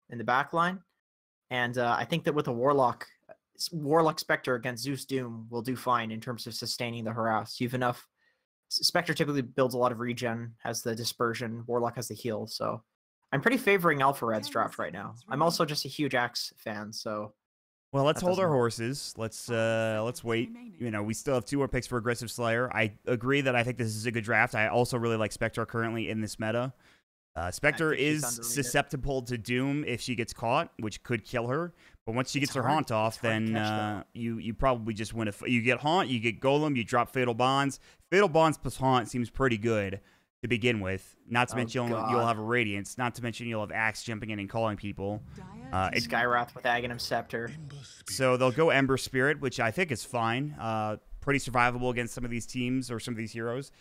in the back line. And I think that with a Warlock Spectre against Zeus Doom will do fine in terms of sustaining the harass. You have enough. Spectre typically builds a lot of regen, has the dispersion. Warlock has the heal. So I'm pretty favoring Alpha Red's draft right now. I'm also just a huge Axe fan, so. Well, let's hold our horses. Let's wait. You know, we still have 2 more picks for Aggressive Slayer. I agree that I think this is a good draft. I also really like Spectre currently in this meta. Spectre is susceptible to Doom if she gets caught, which could kill her. But once she gets her Haunt off, then you probably just win. You get Haunt, you get Golem, you drop Fatal Bonds. Fatal Bonds plus Haunt seems pretty good to begin with. Not to mention you'll have a Radiance. Not to mention you'll have Axe jumping in and calling people. Skywrath with Aghanim Scepter. So they'll go Ember Spirit, which I think is fine. Pretty survivable against some of these teams or some of these heroes.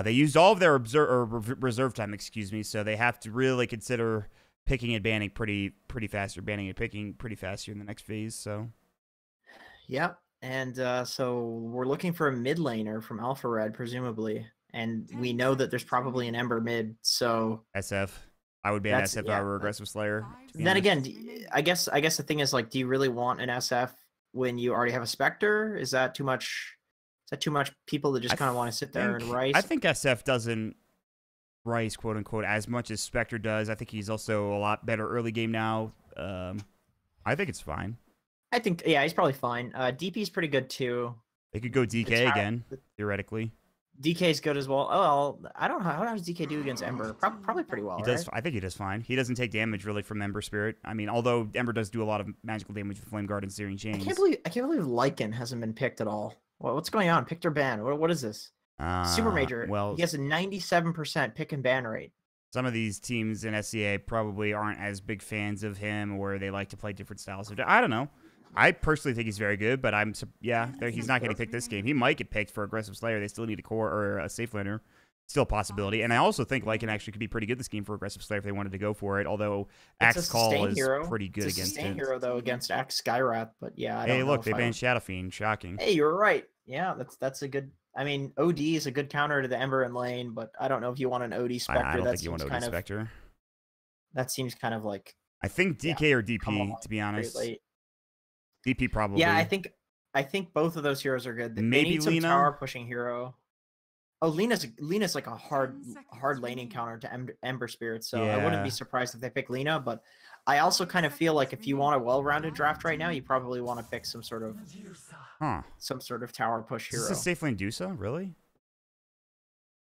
They used all of their reserve time, excuse me, so they have to really consider picking and banning pretty fast, or banning and picking pretty fast here in the next phase. So, yep, and so we're looking for a mid laner from Alpha Red, presumably, and we know that there's probably an Ember mid. So SF, I would ban SF if I were Aggressive Slayer. Then again, I guess the thing is, like, do you really want an SF when you already have a Spectre? Is that too much? Is that too much people that just kind of want to sit there and rice? I think SF doesn't rice, quote unquote, as much as Spectre does. I think he's also a lot better early game now. I think it's fine. I think, yeah, he's probably fine. DP's pretty good too. They could go DK again, theoretically. DK's good as well. Oh, well, I don't know. How does DK do against Ember? Probably pretty well, He does. I think he does fine. He doesn't take damage really from Ember Spirit. I mean, although Ember does do a lot of magical damage with Flame Guard and Searing Chains. I can't believe Lycan hasn't been picked at all. What's going on? Picked or ban? What is this? Super Major. Well, he has a 97% pick and ban rate. Some of these teams in SCA probably aren't as big fans of him, or they like to play different styles. I don't know. I personally think he's very good, but he's not getting picked this game. He might get picked for Aggressive Slayer. They still need a core or a safe laner. Still a possibility. And I also think Lycan actually could be pretty good this game for Aggressive Slayer if they wanted to go for it, although Axe Call is pretty good against it. It's a sustain hero, though, against Axe Skywrath, but yeah, I don't know. Hey, look, they banned Shadow Fiend. Shocking. Hey, you were right. Yeah, that's a good... I mean, OD is a good counter to the Ember and lane, but I don't know if you want an OD Spectre. I don't think you want OD Spectre. That seems kind of like... I think DK or DP, to be honest. DP probably. Yeah, I think both of those heroes are good. Maybe need some Lina? Tower pushing hero. Oh, Lina's like a hard laning counter to Ember Spirit, so I wouldn't be surprised if they pick Lina, but I also kind of feel like if you want a well-rounded draft right now, you probably want to pick some sort of tower push hero. Is this a safe lane Dusa, really?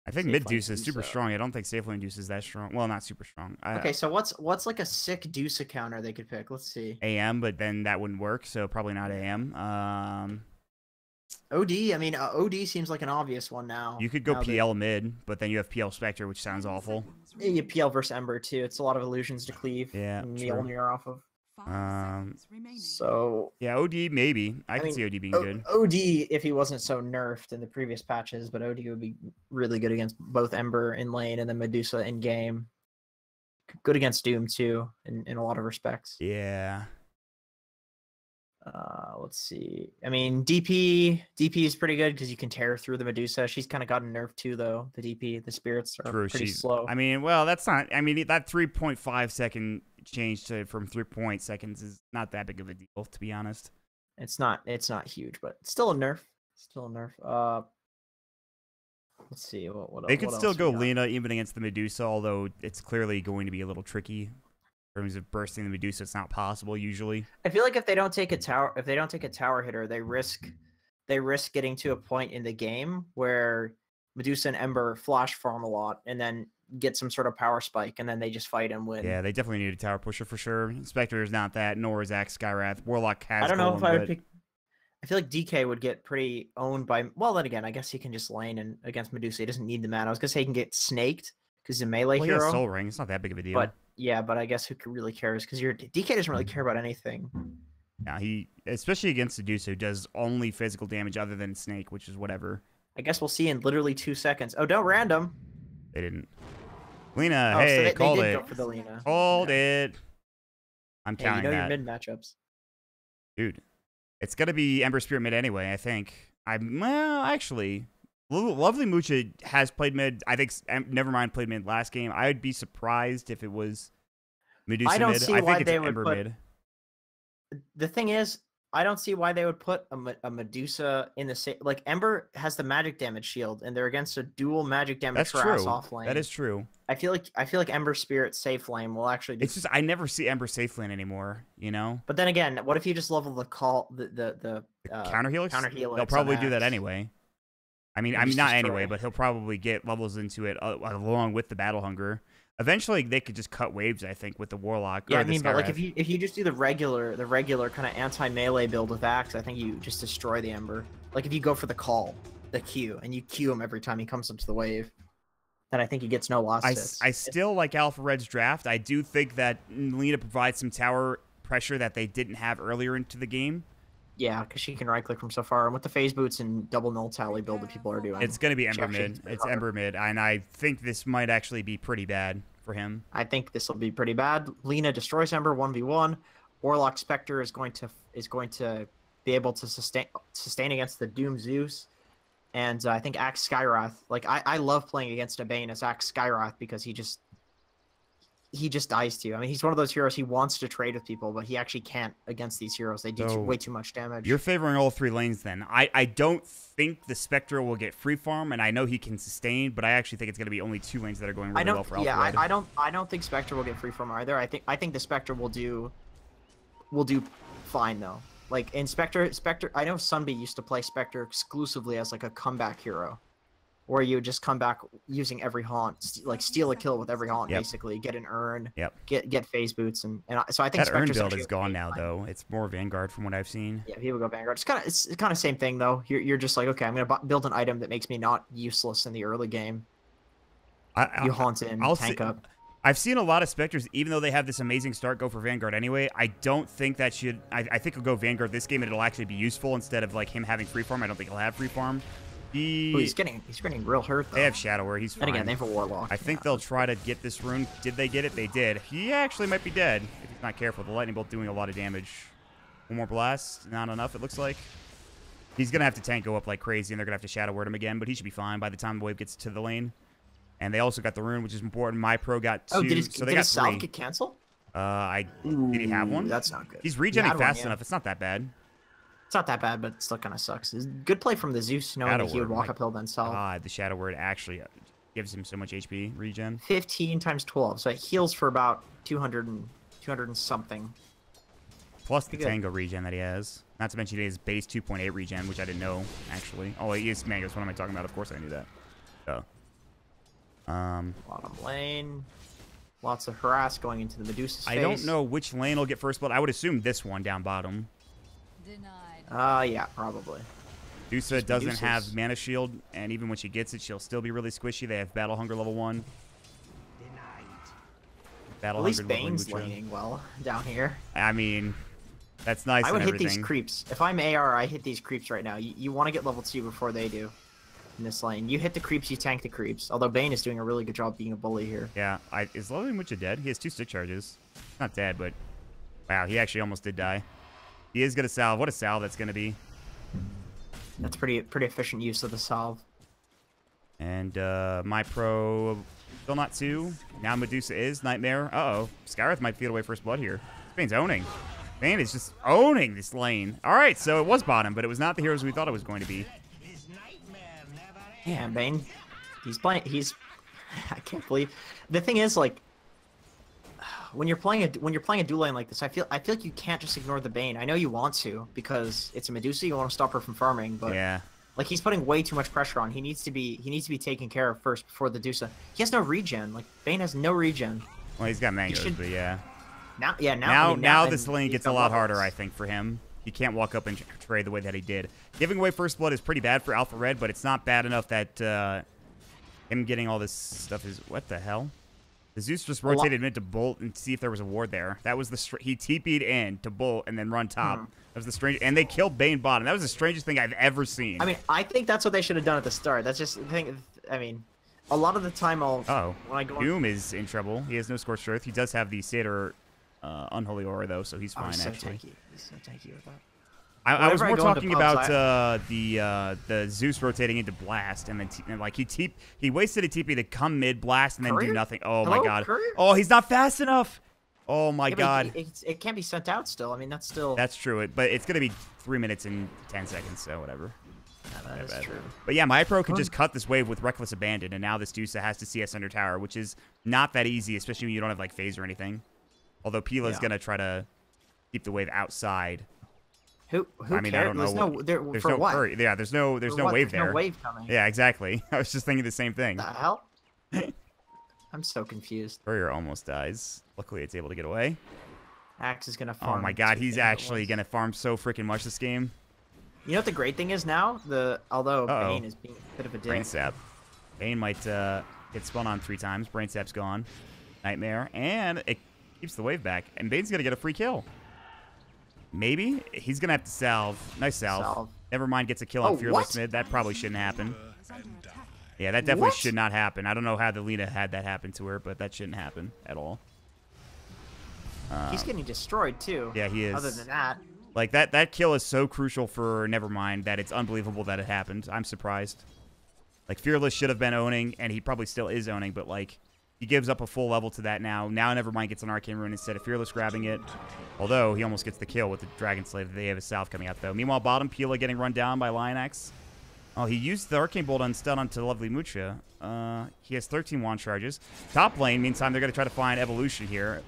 I think mid Dusa is super strong. I don't think safe lane Dusa is that strong. Well, not super strong. Okay, so what's like a sick Dusa counter they could pick? Let's see. AM, but then that wouldn't work, so probably not AM. OD, I mean, OD seems like an obvious one now. You could go PL mid, but then you have PL Spectre, which sounds awful. Yeah, PL versus Ember too. It's a lot of illusions to cleave. Yeah, and Mjolnir off of. So yeah, OD maybe. I can see OD being good. OD if he wasn't so nerfed in the previous patches, but OD would be really good against both Ember in lane and then Medusa in game. Good against Doom too, in a lot of respects. Yeah. Let's see. I mean, DP is pretty good because you can tear through the Medusa. She's kind of gotten nerfed too, though. The DP, the spirits are pretty slow. I mean, well, that's not. I mean, that 3.5 second change from 3 seconds is not that big of a deal, to be honest. It's not huge, but it's still a nerf. Let's see. What they could what still go Lina even against the Medusa, although it's clearly going to be a little tricky. In terms of bursting the Medusa, it's not possible usually. I feel like if they don't take a tower hitter, they risk getting to a point in the game where Medusa and Ember flash farm a lot and then get some sort of power spike, and then they just fight and win. Yeah, they definitely need a tower pusher for sure. Spectre is not that, nor is Axe Skywrath. Warlock has. I don't know if I would pick. I feel like DK would get pretty owned by. Well, then again, I guess he can just lane and against Medusa. He doesn't need the mana. I was gonna say he can get snaked because he's a melee hero. He has Soul Ring. It's not that big of a deal. But yeah, but I guess who really cares? Because your DK doesn't really care about anything. Yeah, he especially against Seduce, who does only physical damage other than Snake, which is whatever. I guess we'll see in literally 2 seconds. Oh, don't random. They didn't. Lina, hey, so called they did it. Go for the Lina. Called it. I'm counting that. You know your mid matchups, dude. It's gonna be Ember Spirit mid anyway. I think. Actually. Lovely Mucha has played mid. I think Nevermind played mid last game. I'd be surprised if it was Medusa I don't mid. see I why think it's they would Ember put. mid. The thing is, I don't see why they would put a Medusa in the same. Like Ember has the magic damage shield, and they're against a dual magic damage That's harass true. off lane. That is true. I feel like Ember Spirit safe lane will actually. It's just I never see Ember safe lane anymore. You know. But then again, what if you just level the Counter helix? Counter helix. They'll probably do that Axe? anyway. I mean, Just not destroy anyway, it. but he'll probably get levels into it along with the battle hunger. Eventually, they could just cut waves. I think with the warlock. Yeah, or I mean, but like Skywrath. if you just do the regular kind of anti melee build with Axe, I think you just destroy the Ember. Like if you go for the call, the Q, and you Q him every time he comes up to the wave, then I think he gets no loss hits. I still like Alpha Red's draft. I do think that Lina provides some tower pressure that they didn't have earlier into the game. Yeah, because she can right click from so far, and with the phase boots and double null tally build that people are doing, It's going to be Ember actually mid. hits pretty It's hard. Ember mid, and I think this might actually be pretty bad for him. I think this will be pretty bad. Lina destroys Ember 1v1. Warlock Spectre is going to be able to sustain against the Doom Zeus, and I think Axe Skywrath. Like I love playing against a Bane as Axe Skywrath because he just dies to you. I mean, he's one of those heroes. He wants to trade with people, but he actually can't against these heroes. They do way too much damage. You're favoring all three lanes then. I don't think the Spectre will get free farm, and I know he can sustain, but I actually think it's going to be only two lanes that are going really well for Alpha Red. I don't think Spectre will get free from either. I think the Spectre will do fine though. Like in Spectre, I know Sunby used to play Spectre exclusively as like a comeback hero, where you just come back using every haunt, like steal a kill with every haunt, basically get an urn, get phase boots, and so I think that urn Spectre's build is gone now though. It's more Vanguard from what I've seen. Yeah, people go Vanguard. It's kind of same thing though. You're just like, okay, I'm gonna build an item that makes me not useless in the early game. You haunt in, tank up. I've seen a lot of Spectres, even though they have this amazing start, go for Vanguard anyway. I don't think that should... I think he'll go Vanguard this game, and it'll actually be useful instead of like him having free farm. I don't think he'll have free farm. He's getting real hurt, though. They have Shadow Word. He's fine. And again, they have a Warlock. I think they'll try to get this rune. Did they get it? They did. He actually might be dead if he's not careful. The Lightning Bolt doing a lot of damage. One more blast. Not enough, it looks like. He's going to have to tank go up like crazy, and they're going to have to Shadow Word him again, but he should be fine by the time the wave gets to the lane. And they also got the rune, which is important. My pro got 2, so they got 3. Salve get canceled? Did he have one? That's not good. He's regenning fast enough. It's not that bad. It's not that bad, but it still kind of sucks. It's good play from the Zeus, knowing that he would walk uphill then salve. God, the Shadow Word actually gives him so much HP regen. 15 times 12, so it heals for about 200 and something. Plus the Tango regen that he has. Not to mention he has base 2.8 regen, which I didn't know, actually. Oh, he is Mangus. What am I talking about? Of course I knew that. Bottom lane. Lots of harass going into the Medusa's face. I don't know which lane will get first blood. I would assume this one down bottom. Yeah, probably. Medusa doesn't have mana shield, and even when she gets it, she'll still be really squishy. They have battle hunger level 1. At least Bane's laning well down here. I mean, that's nice. I would hit these creeps. If I'm AR, I hit these creeps right now. You want to get level 2 before they do. In this lane, you hit the creeps, you tank the creeps. Although Bane is doing a really good job being a bully here. Yeah, is Loving Witcher dead? He has 2 stick charges. Not dead, but wow, he actually almost did die. He is gonna salve. What a salve that's gonna be. That's pretty efficient use of the salve. And my pro still not 2. Now Medusa is Nightmare. Uh-oh, Skywrath might feed away first blood here. Bane's owning. Bane is just owning this lane. All right, so it was bottom, but it was not the heroes we thought it was going to be. Yeah, Bane, he's playing. I can't believe. The thing is, like, when you're playing a dual lane like this, I feel like you can't just ignore the Bane. I know you want to because it's a Medusa. You want to stop her from farming, but yeah, like he's putting way too much pressure on. He needs to be taken care of first before the Medusa. He has no regen. Like Bane has no regen. Well, he's got mangoes, but yeah. Now this lane gets a lot harder, I think, for him. He can't walk up and trade the way that he did. Giving away first blood is pretty bad for Alpha Red, but it's not bad enough that him getting all this stuff is... What the hell? The Zeus just rotated mid to Bolt and see if there was a ward there. That was the... He TP'd in to Bolt and then run top. That was the strange... And they killed Bane bottom. That was the strangest thing I've ever seen. I mean, I think that's what they should have done at the start. That's just the thing. I mean, a lot of the time when I go... Doom is in trouble. He has no Scorched Earth. He does have the Satyr... Unholy Aura though, so he's fine actually. He's so tanky with that. I was more talking about the Zeus rotating into Blast, and then like he wasted a TP to come mid Blast and then do nothing. Oh my god! Courier? Oh, he's not fast enough. Oh my Yeah, god. it can't be sent out still. I mean, that's still. That's true. But it's going to be 3 minutes and 10 seconds, so whatever. Yeah, that is true. But yeah, my pro can just cut this wave with Reckless Abandon, and now this Dusa has to CS under tower, which is not that easy, especially when you don't have like phase or anything. Although Pila's gonna try to keep the wave outside. Who I mean, I don't know. There's no what? Yeah, there's no wave there. There's no wave coming. Yeah, exactly. I was just thinking the same thing. The hell? I'm so confused. Courier almost dies. Luckily, it's able to get away. Axe is gonna farm. Oh my god, he's actually gonna farm so freaking much this game. You know what the great thing is now? Although Bane is being a bit of a dick. Brain Sap. Bane might get spun on 3 times. Brain Sap's gone. Nightmare. And it keeps the wave back. And Bane's going to get a free kill. Maybe? He's going to have to salve. Nice salve. Nevermind gets a kill on Fearless mid. That probably shouldn't happen. Yeah, that definitely should not happen. I don't know how the Lina had that happen to her, but that shouldn't happen at all. He's getting destroyed, too. Yeah, he is. Other than that. Like, that kill is so crucial for Nevermind that it's unbelievable that it happened. I'm surprised. Like, Fearless should have been owning, and he probably still is owning, but, like, he gives up a full level to that now. Now Nevermind gets an Arcane Rune instead of Fearless grabbing it. Although, he almost gets the kill with the Dragon Slave. They have a South coming out, though. Meanwhile, bottom, Pila getting run down by Lionax. Oh, he used the Arcane Bolt unstun onto Lovely Mucha. He has 13 wand charges. Top lane, meantime, they're going to try to find Evolution here.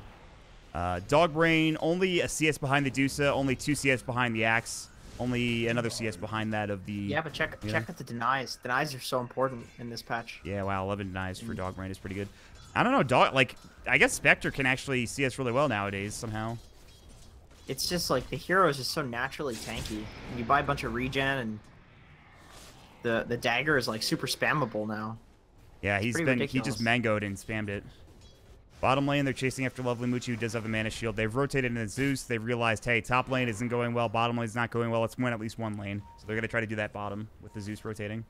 Dogbrain, only a CS behind the Dusa, only 2 CS behind the Axe, only another CS behind that of the... Yeah, but check out the denies. Denies are so important in this patch. Yeah, wow, 11 denies for Dogbrain is pretty good. I don't know, I guess Spectre can actually CS really well nowadays, somehow. It's just like, the hero is just so naturally tanky. You buy a bunch of regen, and the dagger is like super spammable now. Yeah, he just mangoed and spammed it. Bottom lane, they're chasing after Lovely Muchi, who does have a mana shield. They've rotated into Zeus. They've realized, hey, top lane isn't going well. Bottom lane is not going well. Let's win at least one lane. So they're going to try to do that bottom with the Zeus rotating.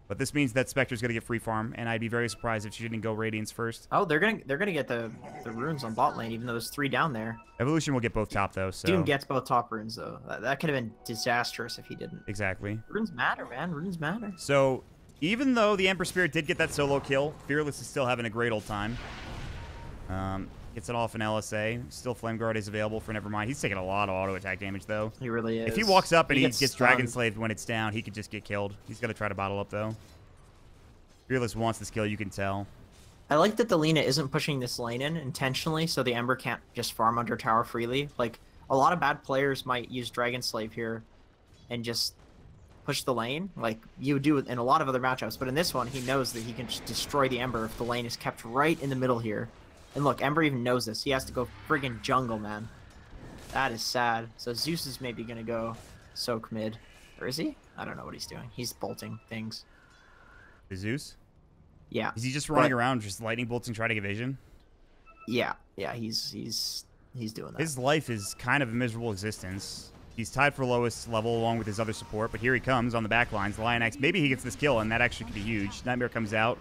But this means that Spectre's going to get free farm, and I'd be very surprised if she didn't go Radiance first. Oh, they're gonna get the runes on bot lane, even though there's 3 down there. Evolution will get both top, though. So Doom gets both top runes, though. That could have been disastrous if he didn't. Exactly. Runes matter, man. Runes matter. So even though the Emperor Spirit did get that solo kill, Fearless is still having a great old time. Gets it off an LSA. Still Flame Guard is available for Nevermind. He's taking a lot of auto attack damage, though. He really is. If he walks up and he gets stunned. Dragon Slaved when it's down, he could just get killed. He's going to try to bottle up, though. Fearless wants this kill, you can tell. I like that the Lina isn't pushing this lane in intentionally, so the Ember can't just farm under tower freely. Like, a lot of bad players might use Dragon Slave here and just push the lane, like you would do in a lot of other matchups. But in this one, he knows that he can just destroy the Ember if the lane is kept right in the middle here. And look, Ember even knows this. He has to go friggin' jungle, man. That is sad. So Zeus is maybe going to go soak mid. Or is he? I don't know what he's doing. He's bolting things. The Zeus? Yeah. Is he just running around just lightning bolting trying to get vision? Yeah. Yeah, he's doing that. His life is kind of a miserable existence. He's tied for lowest level along with his other support, but here he comes on the back lines. Lionax, maybe he gets this kill, and that actually could be huge. Nightmare comes out.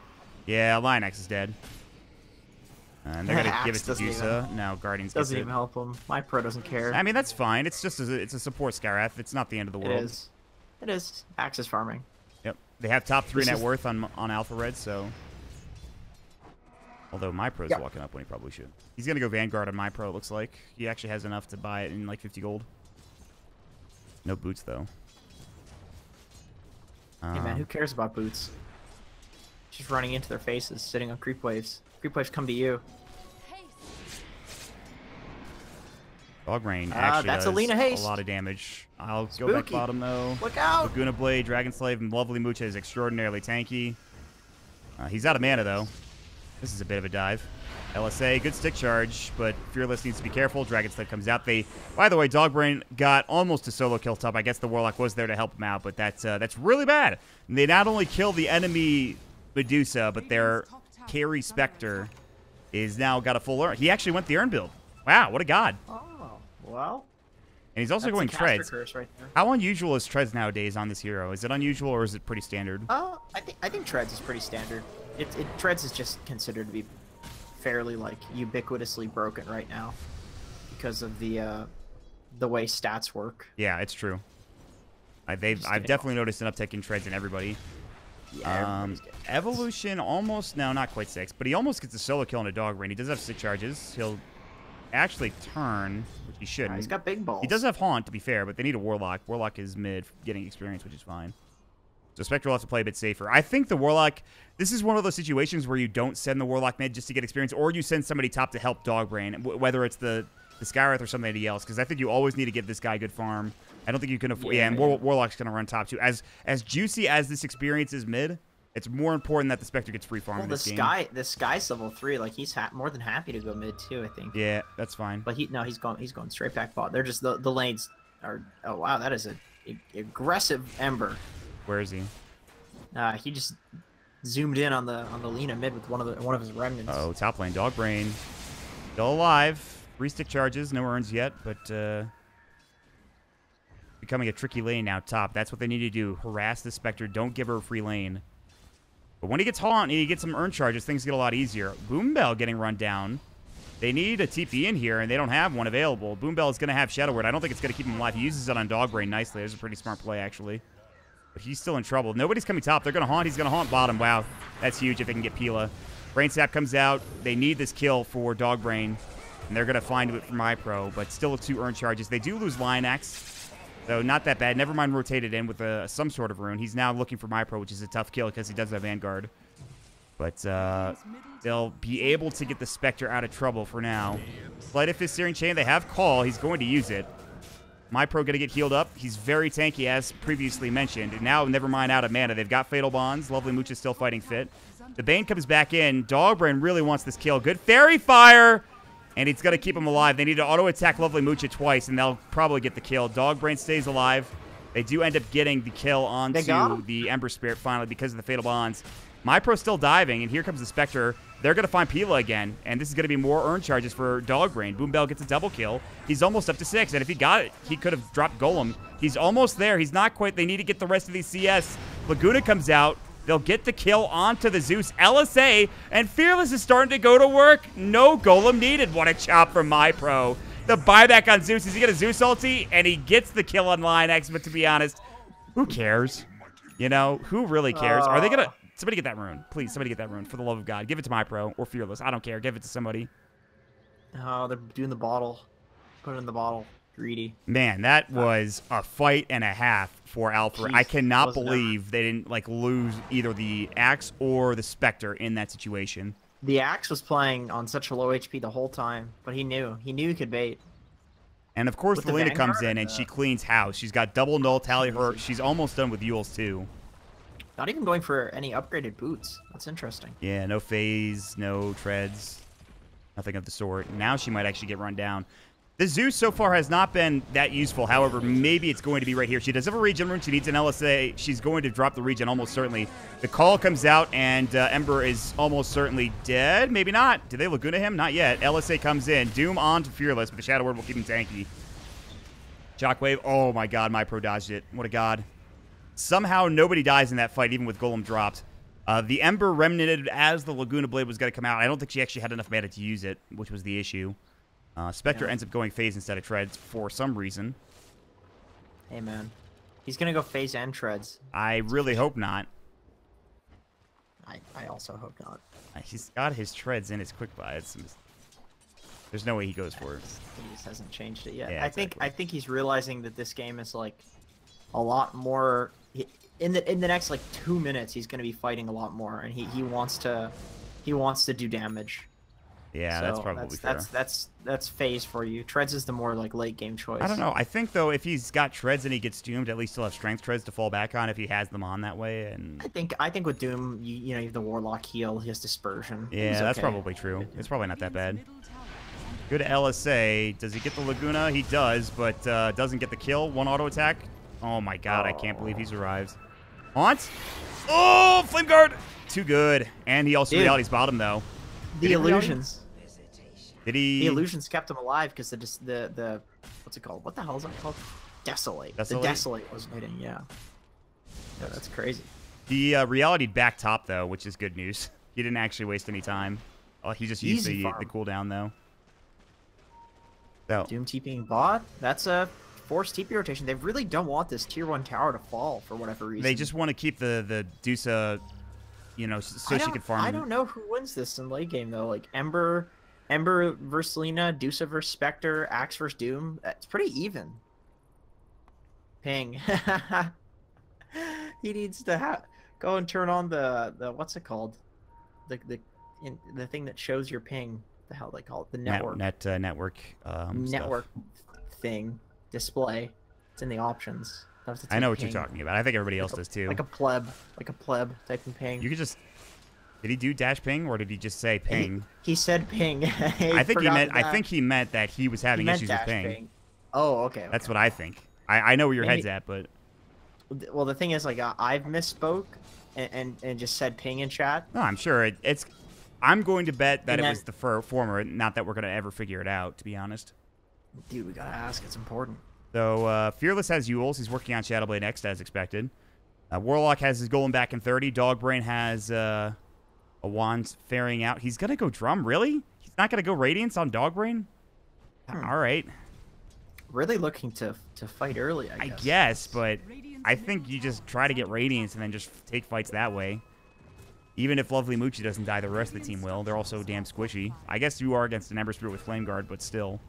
Yeah, Lionax is dead. And they're gonna give it to Dusa. Now Guardians doesn't even help him. My pro doesn't care. I mean, that's fine. It's just it's a support Scaraf. It's not the end of the world. It is. It is. Axe is farming. Yep. They have top 3 net worth on Alpha Red, so. Although my pro's walking up when he probably should. He's gonna go Vanguard on my pro. It looks like he actually has enough to buy it in like 50 gold. No boots though. Hey man, who cares about boots? Just running into their faces, sitting on creep waves. Creep waves come to you. Dogbrain actually that's does Alina haste. A lot of damage. I'll go back bottom though. Look out! Laguna Blade, Dragon Slave, and Lovely Mucha is extraordinarily tanky. He's out of mana though. This is a bit of a dive. LSA, good stick charge, but Fearless needs to be careful. Dragon Slave comes out. By the way, Dogbrain got almost a solo kill top. I guess the Warlock was there to help him out, but that's really bad. And they not only kill the enemy Medusa, but their carry Spectre is now got a full urn. He actually went the urn build. Wow, what a god. Oh, well. And he's also going treads. Right, how unusual is treads nowadays on this hero? Is it unusual or is it pretty standard? I think treads is pretty standard. Treads is just considered to be fairly like ubiquitously broken right now because of the way stats work. Yeah, it's true. I've definitely noticed an uptick in treads in everybody. Yeah, Evolution almost, no, not quite 6, but he almost gets a solo kill on a Dogbrain. He does have 6 charges. He'll actually turn, which he shouldn't. He's got big balls. He does have Haunt, to be fair, but they need a Warlock. Warlock is mid, getting experience, which is fine. So Spectre will have to play a bit safer. I think the Warlock, this is one of those situations where you don't send the Warlock mid just to get experience, or you send somebody top to help Dogbrain, whether it's the Skywrath or somebody else, because I think you always need to give this guy good farm. I don't think you can afford... Yeah, and Warlock's going to run top too. As juicy as this experience is mid, it's more important that the Spectre gets free farm in this game. The Sky's level 3. Like, he's more than happy to go mid too, I think. Yeah, that's fine. But he's going straight back bot. They're just the lanes are... Oh, wow, that is a aggressive Ember. Where is he? He just zoomed in on the Lina mid with one of his remnants. Oh, top lane Dogbrain still alive. 3 stick charges, no urns yet, but becoming a tricky lane now top. That's what they need to do. Harass the Spectre. Don't give her a free lane. But when he gets Haunt and he gets some urn charges, things get a lot easier. Boombell getting run down. They need a TP in here, and they don't have one available. Boombell is going to have Shadow Word. I don't think it's going to keep him alive. He uses it on Dogbrain nicely. There's a pretty smart play, actually. But he's still in trouble. Nobody's coming top. They're going to Haunt. He's going to Haunt bottom. Wow. That's huge if they can get Pila. Brain Sap comes out. They need this kill for Dogbrain. And they're going to find it from MyPro, but still 2 urn charges. They do lose Lion Axe, so not that bad. Never mind rotated in with some sort of rune. He's now looking for MyPro, which is a tough kill because he does have Vanguard. But they'll be able to get the Spectre out of trouble for now. Sleight of Fist Searing Chain, they have Call. He's going to use it. MyPro going to get healed up. He's very tanky, as previously mentioned. And now, never mind out of mana. They've got Fatal Bonds. Lovely Mooch is still fighting fit. The Bane comes back in. Dogbrain really wants this kill. Good Fairy Fire! And it's going to keep him alive. They need to auto-attack Lovely Moocha twice, and they'll probably get the kill. Dogbrain stays alive. They do end up getting the kill onto the Ember Spirit finally because of the Fatal Bonds. MyPro's still diving, and here comes the Spectre. They're going to find Pila again, and this is going to be more urn charges for Dogbrain. Boombell gets a double kill. He's almost up to 6, and if he got it, he could have dropped Golem. He's almost there. He's not quite. They need to get the rest of these CS. Laguna comes out. They'll get the kill onto the Zeus. LSA, and Fearless is starting to go to work. No Golem needed. What a chop from MyPro. The buyback on Zeus. Is he going to Zeus ulti? And he gets the kill on Lion X, but to be honest, who cares? You know, who really cares? Are they going to... Somebody get that rune. Please, somebody get that rune. For the love of God. Give it to MyPro or Fearless. I don't care. Give it to somebody. Oh, they're doing the bottle. Put it in the bottle. Greedy. Man, that was a fight and a half for Alpha. I cannot believe they didn't lose either the Axe or the Spectre in that situation. The Axe was playing on such a low HP the whole time, but he knew he could bait. And of course, Lina comes in and she cleans house. She's got double null tally her. She's almost done with Yules too. Not even going for any upgraded boots. That's interesting. Yeah, no phase, no treads, nothing of the sort. Now she might actually get run down. The Zeus so far has not been that useful. However, maybe it's going to be right here. She does have a regen rune. She needs an LSA. She's going to drop the regen almost certainly. The call comes out, and Ember is almost certainly dead. Maybe not. Did they Laguna him? Not yet. LSA comes in. Doom on to Fearless, but the Shadow Word will keep him tanky. Shockwave. Oh, my God. MyPro dodged it. What a god. Somehow nobody dies in that fight, even with Golem dropped. The Ember remnanted as the Laguna Blade was going to come out. I don't think she actually had enough mana to use it, which was the issue. Spectre ends up going phase instead of treads for some reason. Hey, man. He's going to go phase and treads. I really hope not. I also hope not. He's got his treads in his quick buy. There's no way he goes for it. He just hasn't changed it yet. Yeah, I think he's realizing that this game is like a lot more... In the next like 2 minutes, he's going to be fighting a lot more, and he wants to do damage. Yeah, so that's probably fair. That's phase for you. Treads is the more like late game choice. I don't know. I think though, if he's got treads and he gets doomed, at least he'll have strength treads to fall back on if he has them on that way. And I think with Doom, you know, you have the Warlock heal. He has dispersion. Yeah, that's probably true. It's probably not that bad. Good LSA. Does he get the Laguna? He does, but doesn't get the kill. One auto attack. Oh my God! I can't believe he survives. Haunt. Oh, Flame Guard. Too good. And he also reality's bottom though. The illusions. Did he? The illusions kept him alive because the what's it called? What the hell is that called? Desolate. The Desolate was hitting. Yeah. Yeah, that's crazy. The reality back top though, which is good news. He didn't actually waste any time. Oh, he just used the cooldown though. So Doom TPing bot. That's a forced TP rotation. They really don't want this tier 1 tower to fall for whatever reason. They just want to keep the Dusa, you know, so she can farm. I don't know who wins this in late game though. Like Ember Ember versus Lina, Dusa versus Spectre, Axe versus Doom. It's pretty even. Ping. He needs to go and turn on the what's it called? The thing that shows your ping. The hell they call it? The network. Network thing display. It's in the options. I know what you're talking about. I think everybody else does too. Like a pleb typing ping. You could just. Did he do dash ping or did he just say ping? He said ping. I think he meant that he was having issues with ping. Oh, okay. That's what I think. I know where your head's at, but. Well, the thing is, like, I've misspoke and just said ping in chat. No, I'm sure it's. I'm going to bet that it was the former, not that we're going to ever figure it out, to be honest. Dude, we gotta ask. It's important. So, Fearless has Yules. He's working on Shadowblade Next, as expected. Warlock has his Golem back in 30. Dogbrain has a Wand ferrying out. He's going to go Drum? Really? He's not going to go Radiance on Dogbrain? All right. Really looking to fight early, I guess, but I think you just try to get Radiance and then just take fights that way. Even if Lovely Moochie doesn't die, the rest of the team will. They're also damn squishy. I guess you are against an Ember Spirit with Flame Guard, but still.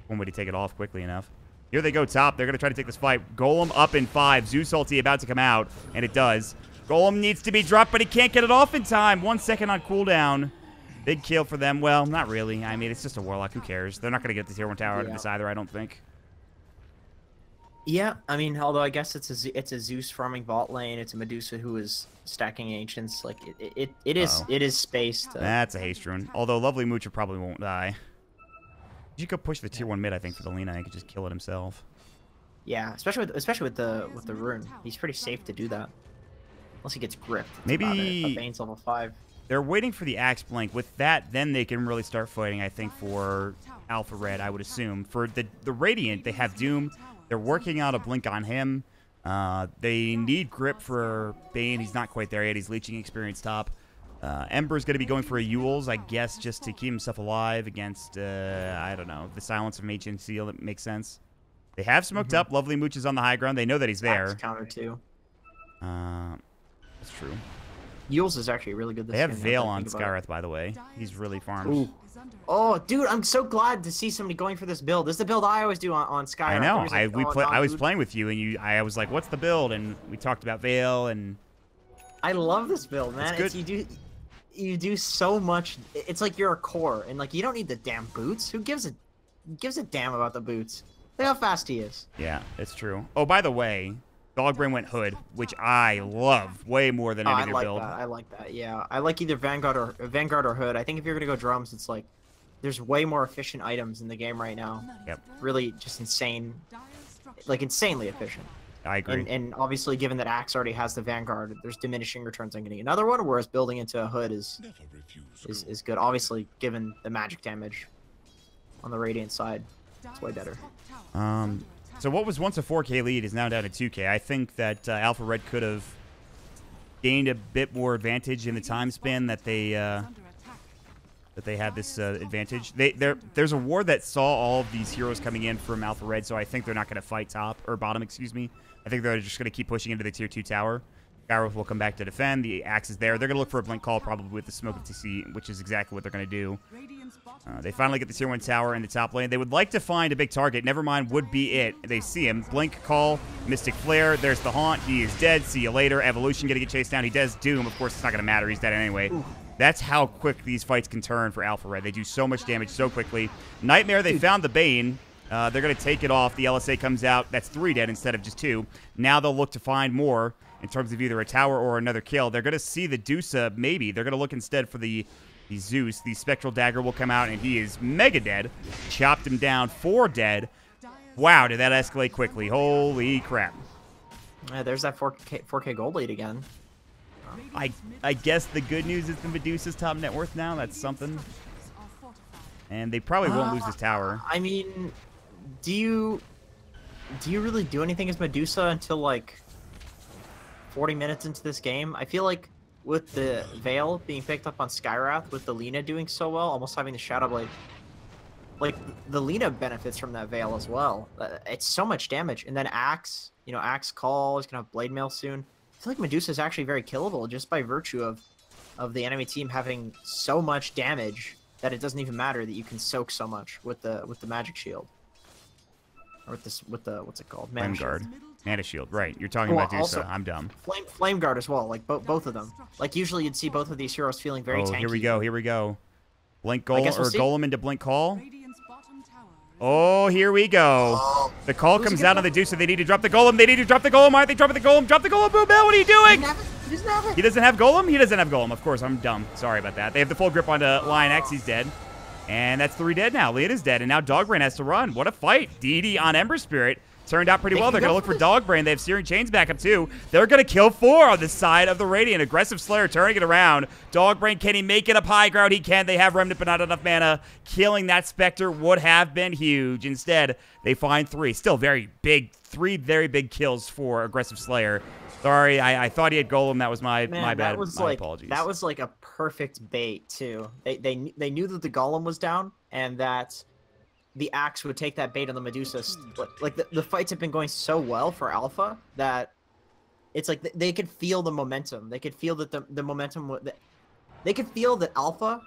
One way to take it off quickly enough. Here they go top. They're going to try to take this fight. Golem up in 5. Zeus ulti about to come out, and it does. Golem needs to be dropped, but he can't get it off in time. 1 second on cooldown. Big kill for them. Well, not really. I mean, it's just a Warlock. Who cares? They're not going to get the tier 1 tower out of this either, I don't think. Yeah, I mean, although I guess it's a Zeus farming bot lane. It's a Medusa who is stacking Ancients. Like, it is spaced. That's a haste rune. Although Lovely Moocher probably won't die. You could push the tier 1 mid, I think, for the Lina. He could just kill it himself. Yeah, especially with the rune. He's pretty safe to do that. Unless he gets gripped. Maybe Bane's level 5. They're waiting for the Axe Blink. With that, then they can really start fighting, I think, for Alpha Red, I would assume. For the Radiant, they have Doom. They're working out a Blink on him. They need grip for Bane. He's not quite there yet. He's leeching experience top. Ember's going to be going for a Yules, I guess, just to keep himself alive against, I don't know, the silence of Mage and Seal. That makes sense. They have smoked up. Lovely Mooch is on the high ground. They know that he's there. Axe counter too. That's true. Yules is actually really good this They have game, Veil on Skywrath, by the way. He's really farmed. Ooh. Oh, dude, I'm so glad to see somebody going for this build. This is the build I always do on Skywrath. I know. I was playing with you, and I was like, "What's the build?" And we talked about Veil, and I love this build, man. It's good. You do so much. It's like you're a core, and like you don't need the damn boots. Who gives a damn about the boots? Look how fast he is. Yeah, it's true. Oh, by the way, Dogbrain went Hood, which I love way more than any other build. I like that. Yeah, I like either Vanguard or Hood. I think if you're gonna go drums, it's like there's way more efficient items in the game right now. Yep. Really, just insane, like insanely efficient. I agree. And obviously, given that Axe already has the Vanguard, there's diminishing returns on getting another one, whereas building into a Hood is good. Obviously, given the magic damage on the Radiant side, it's way better. So what was once a 4K lead is now down to 2K. I think that Alpha Red could have gained a bit more advantage in the time span that they had this advantage. There's a war that saw all of these heroes coming in from Alpha Red, so I think they're not going to fight top or bottom, excuse me. I think they're just going to keep pushing into the tier 2 tower. Gareth will come back to defend. The Axe is there. They're going to look for a blink call probably with the Smoke of TC, which is exactly what they're going to do. They finally get the tier 1 tower in the top lane. They would like to find a big target. Nevermind would be it. They see him. Blink call. Mystic Flare. There's the Haunt. He is dead. See you later. Evolution going to get chased down. He does Doom. Of course, it's not going to matter. He's dead anyway. Ooh. That's how quick these fights can turn for Alpha Red. They do so much damage so quickly. Nightmare, they found the Bane. They're going to take it off. The LSA comes out. That's 3 dead instead of just 2. Now they'll look to find more in terms of either a tower or another kill. They're going to see the Dusa, maybe. They're going to look instead for the Zeus. The Spectral Dagger will come out, and he is mega dead. Chopped him down. 4 dead. Wow, did that escalate quickly. Holy crap. There's that 4K gold lead again. I guess the good news is the Medusa's top net worth now. That's something. And they probably won't lose this tower. I mean, do you really do anything as Medusa until like 40 minutes into this game? I feel like with the Veil being picked up on Skywrath, with the Lina doing so well, almost having the Shadowblade, like the Lina benefits from that Veil as well. It's so much damage. And then Axe, Axe Call is gonna have Blade Mail soon. I feel like Medusa is actually very killable just by virtue of the enemy team having so much damage that it doesn't even matter that you can soak so much with the magic shield. Or with the what's it called? Flame Guard. Mana Shield, right. You're talking about Dusa. Also, I'm dumb. Flame Guard as well, like both of them. Like usually you'd see both of these heroes feeling very tanky. Here we go, here we go. Blink Golem, or Golem into Blink Call. Oh, here we go. The call comes out on the Dusa. They need to drop the Golem. They need to drop the Golem. Aren't they dropping the Golem? Drop the Golem, Boom Bell. What are you doing? He doesn't have Golem? He doesn't have Golem. Of course, I'm dumb. Sorry about that. They have the full grip onto Lion X. He's dead. And that's 3 dead now. Leon is dead, and now Dogbrain has to run. What a fight. DD on Ember Spirit. Turned out pretty well. They're going to look for Dogbrain. They have Searing Chains back up, too. They're going to kill 4 on the side of the Radiant. Aggressive Slayer turning it around. Dogbrain, can he make it up high ground? He can. They have Remnant, but not enough mana. Killing that Spectre would have been huge. Instead, they find 3. Still very big. 3 very big kills for Aggressive Slayer. Sorry, I thought he had Golem. That was my bad. My apologies. That was like a perfect bait, too. They knew that the Golem was down, and that the Axe would take that bait on the Medusa. Like, the fights have been going so well for Alpha that it's like they could feel the momentum. They could feel that the momentum... They could feel that Alpha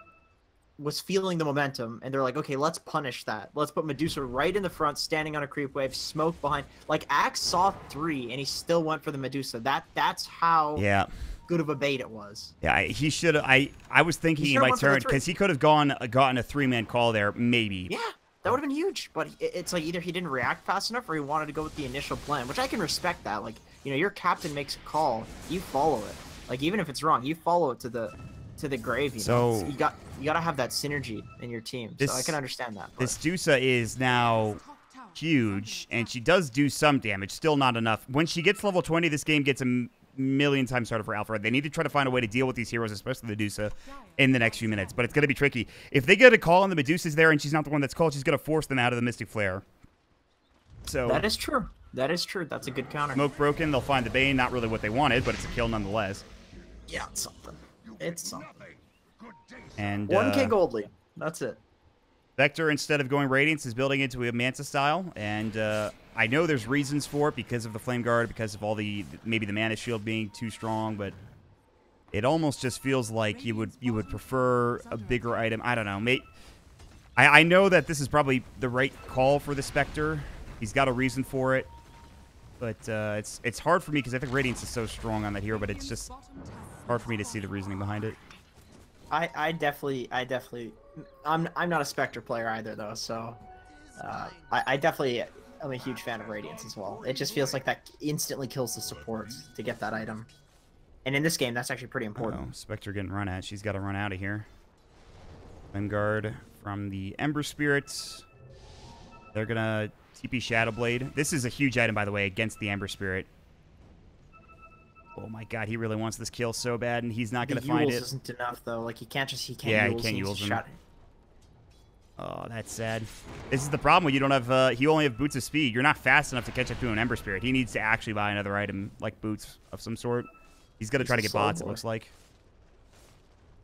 was feeling the momentum, and they're like, okay, let's punish that. Let's put Medusa right in the front, standing on a creep wave, smoke behind. Like, Axe saw 3, and he still went for the Medusa. That's how... Yeah. Good of a bait it was. Yeah, he should have... I was thinking he might turn, because he could have gotten a 3-man call there, maybe. Yeah. That would have been huge, but it's like either he didn't react fast enough or he wanted to go with the initial plan, which I can respect that. Like, you know, your captain makes a call, you follow it. Like, even if it's wrong, you follow it to the grave. You know? You gotta have that synergy in your team. So I can understand that. But this Dusa is now huge, and she does do some damage, still not enough. When she gets level 20, this game gets a million times harder for Alpha. They need to try to find a way to deal with these heroes, especially the Medusa, in the next few minutes. But it's going to be tricky. If they get a call and the Medusa's there and she's not the one that's called, she's going to force them out of the Mystic Flare. So that is true. That is true. That's a good counter. Smoke broken. They'll find the Bane. Not really what they wanted, but it's a kill nonetheless. Yeah, it's something. It's something. And 1K Goldly. That's it. Vector, instead of going Radiance, is building into a Manta style, and I know there's reasons for it because of the Flame Guard, because of all maybe the Mana Shield being too strong, but it almost just feels like you would prefer a bigger item. I don't know. I know that this is probably the right call for the Spectre. He's got a reason for it, but it's hard for me because I think Radiance is so strong on that hero, but it's just hard for me to see the reasoning behind it. I definitely I'm not a Spectre player either though, so I definitely am a huge fan of Radiance as well. It just feels like that instantly kills the supports to get that item, and in this game that's actually pretty important. Spectre getting run at. She's got to run out of here. Flame Guard from the Ember Spirits. They're gonna TP Shadow Blade. This is a huge item, by the way, against the Ember Spirit. Oh my god, he really wants this kill so bad, and he's not going to find it. Isn't enough though. Like he can't Yeah, he can't use him. Oh, that's sad. This is the problem when you don't have. You only have Boots of Speed. You're not fast enough to catch up to an Ember Spirit. He needs to actually buy another item like Boots of some sort. He's going to try to get bots. It looks like.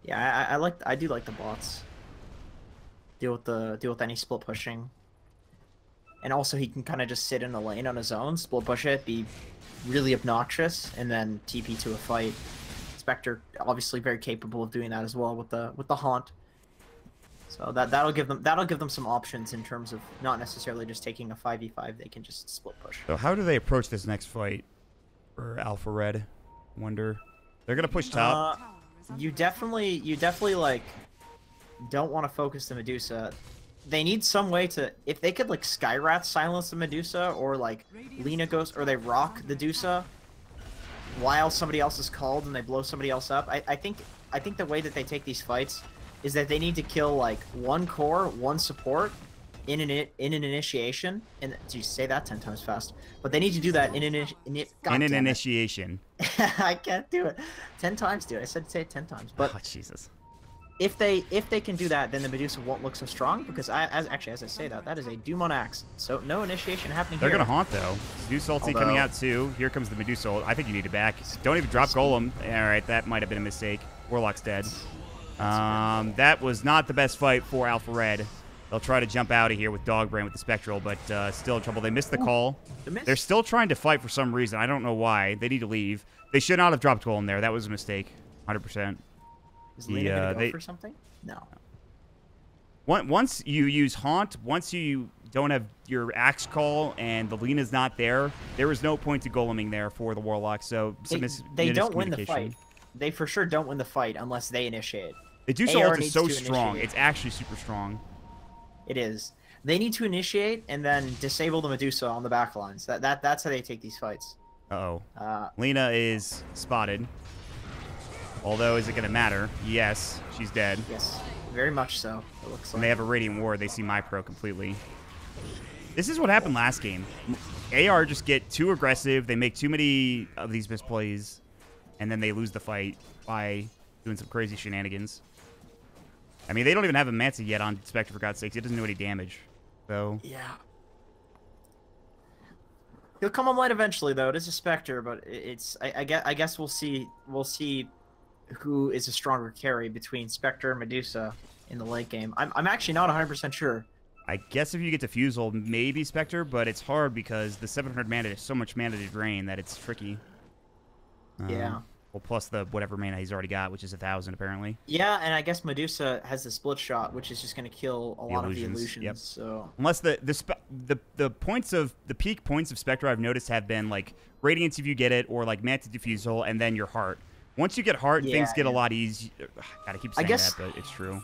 Yeah, I do like the bots. Deal with any split pushing. And also he can kind of just sit in the lane on his own, split push it, be really obnoxious, and then TP to a fight. Spectre obviously very capable of doing that as well with the haunt. So that'll give them some options in terms of not necessarily just taking a 5v5. They can just split push. So how do they approach this next fight for Alpha Red? Wonder. They're gonna push top. You definitely like don't want to focus the Medusa. They need some way to, if they could like Skywrath silence the Medusa, or like Lina Ghost, or they rock the Dusa while somebody else is called and they blow somebody else up. I think the way that they take these fights is that they need to kill like one core, one support in an initiation. And did you say that 10 times fast? But they need to do that in an initiation. I can't do it 10 times, dude. I said say it 10 times. But oh, Jesus. If they can do that, then the Medusa won't look so strong, because as I say that is a Doom on Axe, so no initiation happening They're here. They're gonna haunt though. Medusa ulti coming out too. Here comes the Medusa ult. I think you need to back. Don't even drop Golem. All right, that might have been a mistake. Warlock's dead. That was not the best fight for Alpha Red. They'll try to jump out of here with Dogbrain with the Spectral, but still in trouble. They missed the call. They're still trying to fight for some reason. I don't know why. They need to leave. They should not have dropped Golem there. That was a mistake. 100%. Is Lina gonna go for something? No. Once you use Haunt, once you don't have your Axe Call and the Lena's not there, there is no point to goleming there for the Warlock. So they don't win the fight. They for sure don't win the fight unless they initiate. The Deuce ult is so strong. Initiate. It's actually super strong. It is. They need to initiate and then disable the Medusa on the back lines. That's how they take these fights. Uh-oh. Lena is spotted. Although, is it going to matter? Yes, she's dead. Yes, very much so, it looks like. When they have a Radiant Ward, they see my pro completely. This is what happened last game. AR just get too aggressive. They make too many of these misplays. And then they lose the fight by doing some crazy shenanigans. I mean, they don't even have a Manta yet on Spectre, for God's sakes. It doesn't do any damage. So yeah. He'll come online eventually, though. It is a Spectre, but it's I guess we'll see who is a stronger carry between Spectre and Medusa in the late game. I'm actually not 100% sure. I guess if you get Diffusal, maybe Spectre, but it's hard because the 700 mana is so much mana to drain that it's tricky. Yeah. Well, plus the whatever mana he's already got, which is 1,000 apparently. Yeah, and I guess Medusa has the split shot, which is just going to kill a lot of the illusions. Yep. So unless the points of the peak points of Spectre I've noticed have been like Radiance if you get it, or like Manta Diffusal, and then your Heart. Once you get Heart, things get a lot easier. Gotta keep saying that, but it's true.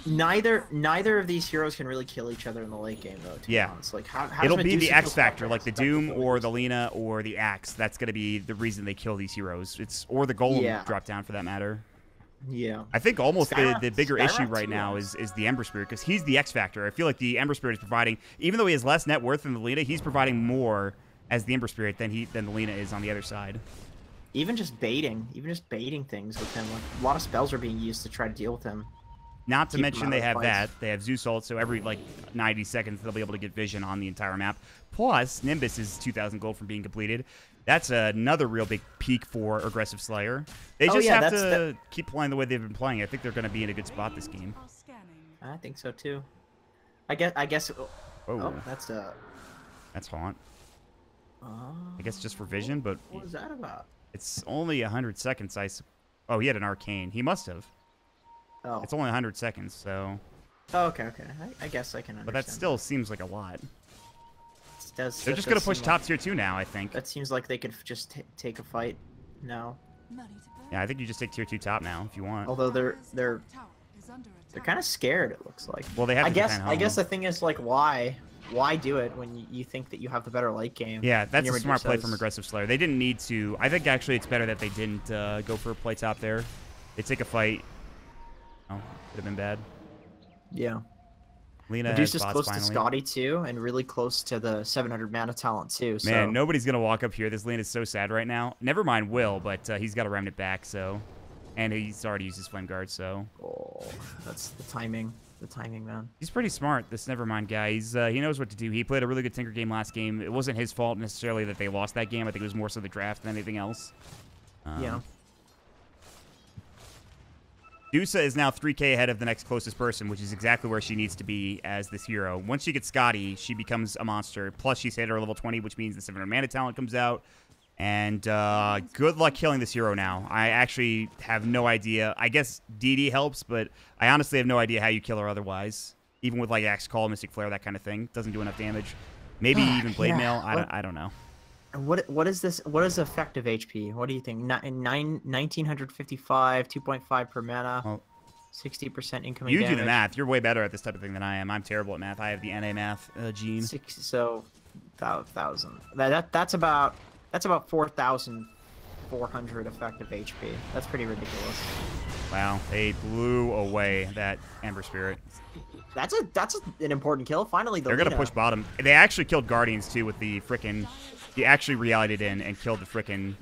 Neither of these heroes can really kill each other in the late game, though. To be honest. Like it'll be the X factor, like the Doom or the Lena or the Axe. That's gonna be the reason they kill these heroes. Or the Golem drop down for that matter. Yeah. I think almost the bigger issue right now is the Ember Spirit, because he's the X factor. I feel like the Ember Spirit is providing, even though he has less net worth than the Lena, he's providing more as the Ember Spirit than the Lena is on the other side. Even just baiting things with him. Like, a lot of spells are being used to try to deal with him. Not to mention they have that. They have Zeus ult, so every like 90 seconds they'll be able to get vision on the entire map. Plus, Nimbus is 2,000 gold from being completed. That's another real big peak for Aggressive Slayer. They just have to keep playing the way they've been playing. I think they're going to be in a good spot this game. I think so too. I guess. Oh, that's Haunt. I guess just for vision, but what was that about? It's only 100 seconds. Oh, he had an Arcane. He must have. Oh. It's only 100 seconds, so. Oh, okay. I guess I can understand. But that still seems like a lot. They're just going to push top tier 2 now, I think. That seems like they could just take a fight now. Yeah, I think you just take tier 2 top now if you want. Although they're kind of scared, it looks like. Well, they have to I guess the thing is, like, why do it when you think that you have the better late game? Yeah, that's a smart play from Aggressive Slayer. They didn't need to. I think actually it's better that they didn't go for a play top there. They take a fight. Oh, could have been bad. Yeah. Lena Medusa's close to Scotty too, and really close to the 700 mana talent too. So. Man, nobody's gonna walk up here. This lane is so sad right now. Never mind Will, but he's got a Remnant back, so, and he's already used his Flame Guard, so. Oh, that's the timing. The timing, man. He's pretty smart, this Nevermind guy. He knows what to do. He played a really good Tinker game last game. It wasn't his fault necessarily that they lost that game. I think it was more so the draft than anything else. Yeah. Dusa is now 3k ahead of the next closest person, which is exactly where she needs to be as this hero. Once she gets Scotty, she becomes a monster. Plus, she's hit her level 20, which means the 700 mana talent comes out. And good luck killing this hero now. I actually have no idea. I guess DD helps, but I honestly have no idea how you kill her otherwise. Even with like Axe Call, Mystic Flare, that kind of thing. Doesn't do enough damage. Maybe even Blade Mail. I don't know. What is this? What is effective HP? What do you think? 1955, 2.5 per mana, well, 60% incoming damage. You do the math. You're way better at this type of thing than I am. I'm terrible at math. I have the NA math gene. So, 1,000. That's about 4,400 effective HP. That's pretty ridiculous. Wow, they blew away that Ember Spirit. That's an important kill. Finally, they're gonna push bottom. They actually killed Guardians too with the frickin'. He actually realited in and killed the frickin'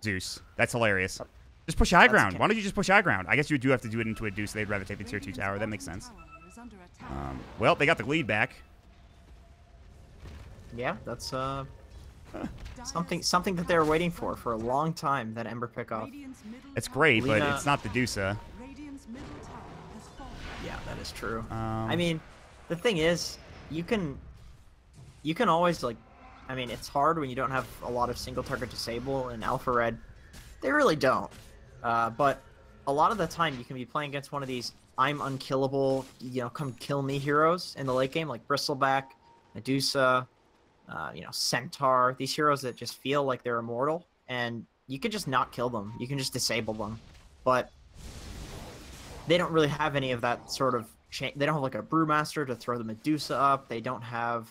Zeus. That's hilarious. Just push high ground. Why don't you just push high ground? I guess you do have to do it into a Deuce. They'd rather take the tier 2 tower. That makes sense. Well, they got the lead back. Yeah, that's something that they were waiting for a long time. That Ember pickoff. It's great, but it's not the Deusa. Yeah, that is true. I mean, the thing is, you can always like. I mean, it's hard when you don't have a lot of single target disable in Alpha Red. They really don't. But a lot of the time, you can be playing against one of these I'm unkillable, come kill me heroes in the late game, like Bristleback, Medusa, Centaur. These heroes that just feel like they're immortal, and you can just not kill them. You can just disable them, but they don't really have any of that sort of. They don't have like a Brewmaster to throw the Medusa up. They don't have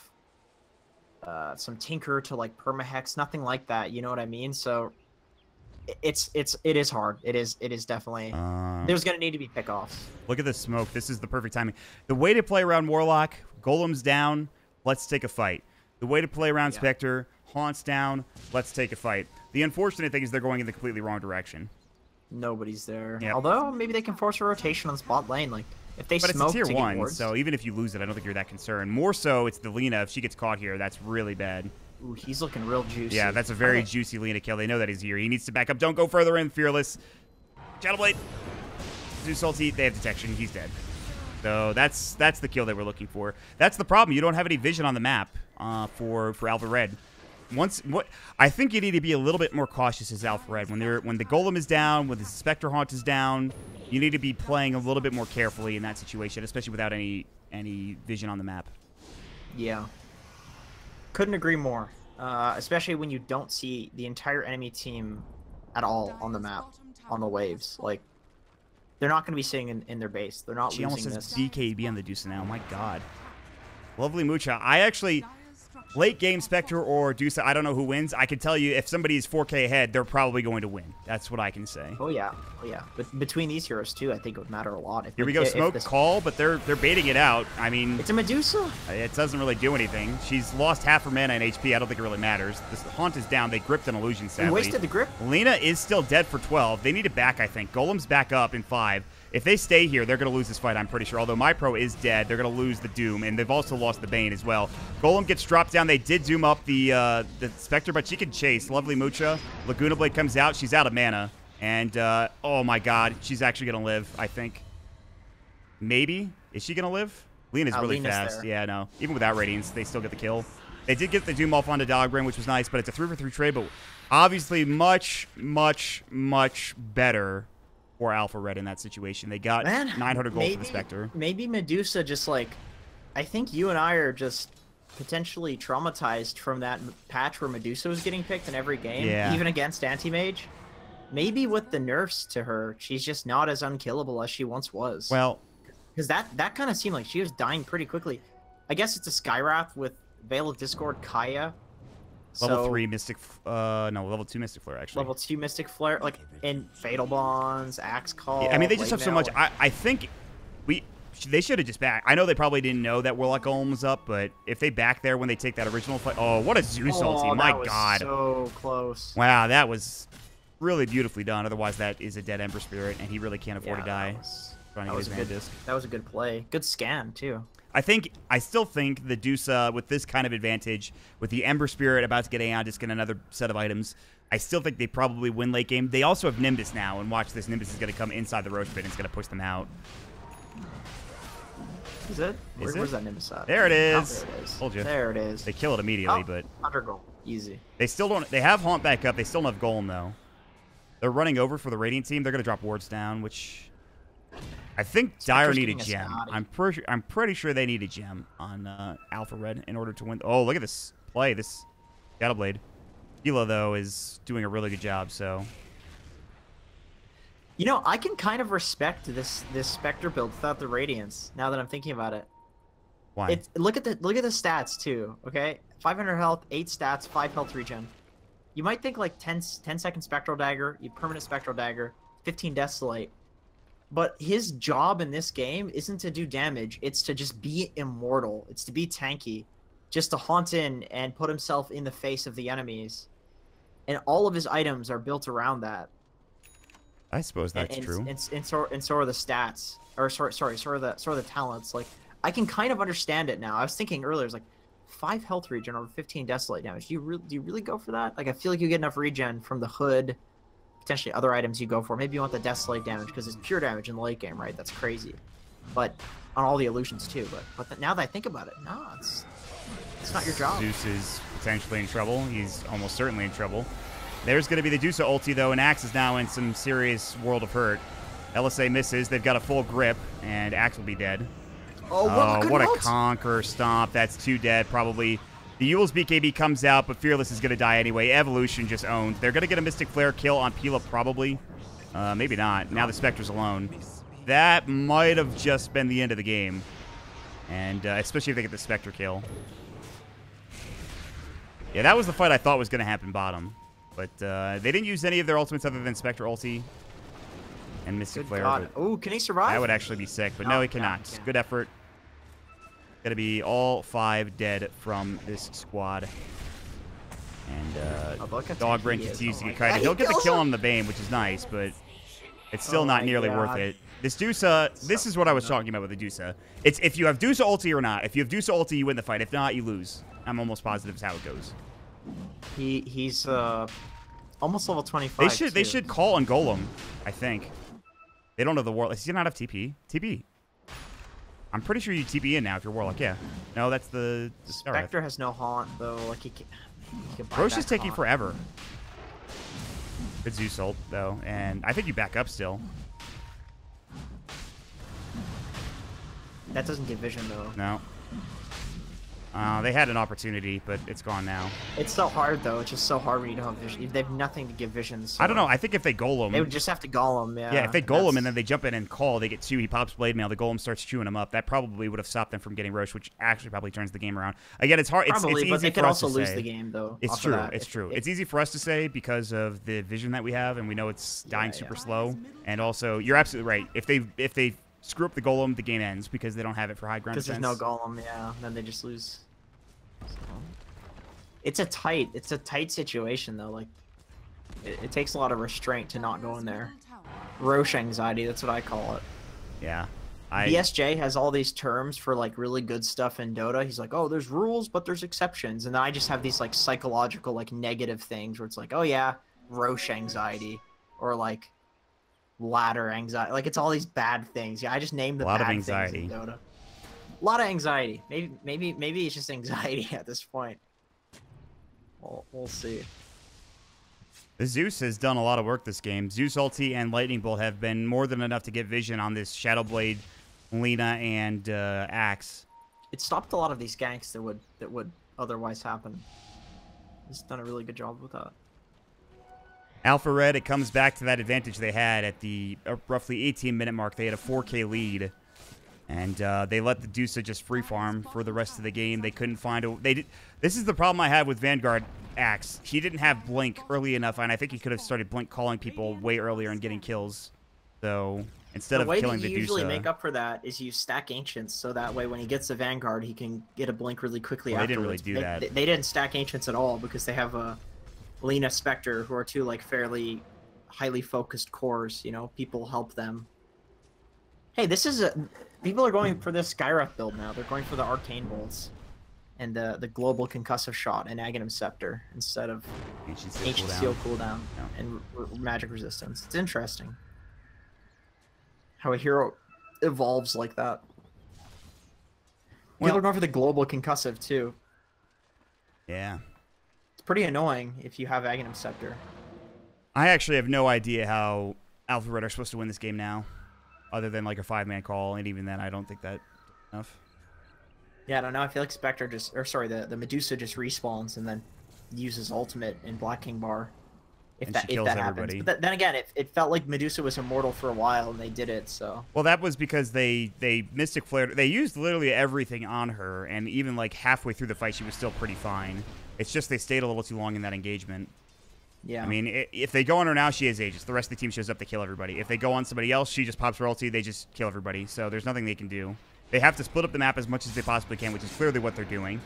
some Tinker to like permahex. Nothing like that. You know what I mean? So it is hard. It is definitely. There's gonna need to be pickoffs. Look at the smoke. This is the perfect timing. The way to play around Warlock, Golem's down. Let's take a fight. The way to play around Spectre, Haunt's down. Let's take a fight. The unfortunate thing is they're going in the completely wrong direction. Nobody's there. Yep. Although maybe they can force a rotation on spot lane. Like if they but smoke it's a tier 1, wards, so even if you lose it, I don't think you're that concerned. More so, it's the Lina. If she gets caught here, that's really bad. Ooh, he's looking real juicy. Yeah, that's a very juicy Lina kill. They know that he's here. He needs to back up. Don't go further in, Fearless. Shadowblade. Zeus ulti. They have detection. He's dead. So that's the kill they were looking for. That's the problem. You don't have any vision on the map for Alpha Red. I think you need to be a little bit more cautious as Alpha Red. When the Golem is down, when the Spectre Haunt is down, you need to be playing a little bit more carefully in that situation, especially without any vision on the map. Yeah. Couldn't agree more. Especially when you don't see the entire enemy team at all on the map, on the waves. Like, they're not going to be sitting in their base. They're not She losing almost this. says DKB on the Deuce now. My God. Lovely Mucha. I actually... Late game Spectre or Dusa, I don't know who wins. I can tell you if somebody is 4K ahead, they're probably going to win. That's what I can say. Oh yeah, oh yeah. But between these heroes too, I think it would matter a lot. Here we go, smoke call, but they're baiting it out. I mean, it's a Medusa. It doesn't really do anything. She's lost half her mana and HP. I don't think it really matters. The Haunt is down. They gripped an illusion. Sadly, They wasted the grip. Lina is still dead for 12. They need it back. I think Golem's back up in 5. If they stay here, they're going to lose this fight, I'm pretty sure. Although my pro is dead, they're going to lose the Doom, and they've also lost the Bane as well. Golem gets dropped down. They did Doom up the Spectre, but she can chase. Lovely Mucha. Laguna Blade comes out. She's out of mana. And, oh my God, she's actually going to live, I think. Maybe? Is she going to live? Lena's really Lena's fast. there. Yeah, no. Even without Radiance, they still get the kill. They did get the Doom off onto Dogbrain, which was nice, but it's a 3-for-3 trade, but obviously much, much, much better for Alpha Red in that situation. They got 900 gold for the Spectre. Maybe Medusa just like... I think you and I are just potentially traumatized from that patch where Medusa was getting picked in every game, even against Anti-Mage. Maybe with the nerfs to her, she's just not as unkillable as she once was. Well... Because that kind of seemed like she was dying pretty quickly. I guess it's a Skywrath with Veil of Discord, Kaya. Level 3 Mystic... no, level 2 Mystic Flare, actually. Level 2 Mystic Flare, like, in Fatal Bonds, Axe Call... Yeah, I mean, they just have Blade so Mail. much... I think they should have just backed. I know they probably didn't know that Warlock Golem was up, but if they back there when they take that original fight... Oh, what a Zeus ulti. My God. So close. Wow, that was really beautifully done. Otherwise, that is a dead Ember Spirit, and he really can't afford to die. That was a good play. Good scan, too. I still think the Dusa, with this kind of advantage, with the Ember Spirit about to get Aeon, just get another set of items, I still think they probably win late game. They also have Nimbus now, and watch this. Nimbus is going to come inside the Roach Pit, and it's going to push them out. Is it? Where's that Nimbus at? There it is. Oh, there it is. Told you. There it is. They kill it immediately, but... 100 gold. Easy. They still don't... They have Haunt back up. They still don't have Golem, though. They're running over for the Radiant team. They're going to drop wards down, which... I think Dire need a gem. I'm pretty sure they need a gem on Alpha Red in order to win. Oh, look at this play. This Shadowblade. Hila, though, is doing a really good job, so... You know, I can kind of respect this Spectre build without the Radiance, now that I'm thinking about it. Why? Look at the stats, too, okay? 500 health, 8 stats, 5 health regen. You might think, like, 10-second Spectral Dagger, permanent Spectral Dagger, 15 Desolate. But his job in this game isn't to do damage, it's to just be immortal. It's to be tanky. Just to haunt in and put himself in the face of the enemies. And all of his items are built around that. I suppose that's true. And so are the stats. Or so are the talents. Like, I can kind of understand it now. I was thinking earlier, it's like 5 health regen over 15 Desolate damage. Do you really go for that? Like, I feel like you get enough regen from the hood. Potentially other items you go for. Maybe you want the Desolate damage because it's pure damage in the late game, right? That's crazy. But on all the illusions too. But now that I think about it, no, it's not your job. Zeus is potentially in trouble. He's almost certainly in trouble. There's going to be the Dusa ulti though, and Axe is now in some serious world of hurt. LSA misses. They've got a full grip, and Axe will be dead. Oh, what a Conqueror Stomp. That's 2 dead, probably. The Yule's BKB comes out, but Fearless is going to die anyway. Evolution just owned. They're going to get a Mystic Flare kill on Pila, probably. Maybe not. Now the Spectre's alone. That might have just been the end of the game. And especially if they get the Spectre kill. Yeah, that was the fight I thought was going to happen bottom. But they didn't use any of their ultimates other than Spectre ulti and Mystic Flare. Oh, can he survive? That would actually be sick, but no, he cannot. Yeah. Good effort. Gonna be all 5 dead from this squad. And Dog Brain continues to get kited. He'll get the kill on the Bane, which is nice, but it's still not nearly worth it. This Dusa, this is what I was talking about with the Dusa. It's if you have Dusa ulti or not. If you have Dusa ulti, you win the fight. If not, you lose. I'm almost positive is how it goes. He's almost level 25. They should call on Golem, I think. They don't have the Warlock. Does he not have TP? TP. I'm pretty sure you TP in now if you're Warlock, yeah. No, that's the Spectre has no haunt, though. Like, he can Roche is taking forever. Good Zeus ult, though. And I think you back up still. That doesn't get vision, though. No. They had an opportunity, but it's gone now. It's so hard, though. It's just so hard when you don't have vision. They have nothing to give vision. So I don't know. I think if they golem... They would just have to golem, yeah. Yeah, if they golem and then they jump in and call, they get 2, he pops Blade Mail, the golem starts chewing him up. That probably would have stopped them from getting Roche, which actually probably turns the game around. Again, it's hard. Probably, it's but easy they for could us also to lose say. the game, though. It's true. It's true. It's easy for us to say because of the vision that we have, and we know it's dying super slow. And also, you're absolutely right. If they screw up the golem, the game ends because they don't have it for high ground defense. Because there's no golem, yeah. Then they just lose. So, it's a tight situation though. Like, it takes a lot of restraint to not go in there. Roche anxiety, that's what I call it. Yeah. BSJ has all these terms for like really good stuff in Dota. He's like, oh, there's rules, but there's exceptions. And then I just have these like psychological, like negative things where it's like, oh yeah, Roche anxiety, or like ladder anxiety. Like, it's all these bad things. Yeah, I just named the bad things in Dota. A lot of anxiety. Maybe it's just anxiety at this point. We'll see. The Zeus has done a lot of work this game. Zeus ulti and Lightning Bolt have been more than enough to get vision on this Shadow Blade, Lina, and Axe. It stopped a lot of these ganks that would otherwise happen. He's done a really good job with that. Alpha Red, it comes back to that advantage they had at the roughly 18-minute mark. They had a 4K lead. And they let the Dusa just free farm for the rest of the game. They couldn't find a... This is the problem I had with Vanguard Axe. He didn't have Blink early enough, and I think he could have started Blink calling people way earlier and getting kills. So instead of killing the Dusa... The way you usually make up for that is you stack Ancients, so that way when he gets the Vanguard, he can get a Blink really quickly afterwards. They didn't really do that. They didn't stack Ancients at all because they have a Lina Spectre, who are two like fairly highly focused cores. You know, people help them. Hey, this is a... People are going for this Skyref build now. They're going for the Arcane Bolts and the Global Concussive Shot and Aghanim Scepter instead of Ancient Seal cooldown and Magic Resistance. It's interesting how a hero evolves like that. People are going for the Global Concussive too. Yeah. It's pretty annoying if you have Aghanim Scepter. I actually have no idea how Alpha Red are supposed to win this game now. Other than like a 5-man call, and even then, I don't think that's enough. Yeah, I don't know. I feel like Spectre just, or sorry, the Medusa just respawns and then uses ultimate in Black King Bar. If that happens. But then again, it felt like Medusa was immortal for a while, and they did it. So. Well, that was because they Mystic Flared. They used literally everything on her, and even like halfway through the fight, she was still pretty fine. It's just they stayed a little too long in that engagement. Yeah. I mean, if they go on her now, she is Aegis. The rest of the team shows up to kill everybody. If they go on somebody else, she just pops her ulti. They just kill everybody. So there's nothing they can do. They have to split up the map as much as they possibly can, which is clearly what they're doing.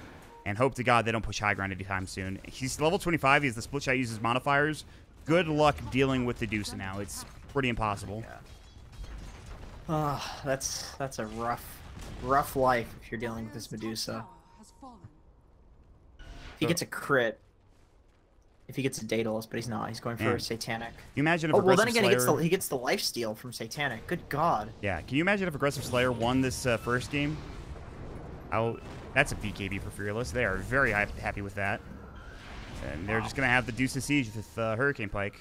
And hope to God they don't push high ground anytime soon. He's level 25. He has the split shot, uses modifiers. Good luck dealing with the Dusa now. It's pretty impossible. Yeah. That's a rough life if you're dealing with this Medusa. If he gets a crit. If he gets a Daedalus, but he's not. He's going for a Satanic. Can you imagine if well, then again, Slayer... he gets the lifesteal from Satanic. Good God. Yeah. Can you imagine if Aggressive Slayer won this first game? That's a BKB for Fearless. They are very happy with that. And they're just going to have the Deuce of Siege with Hurricane Pike.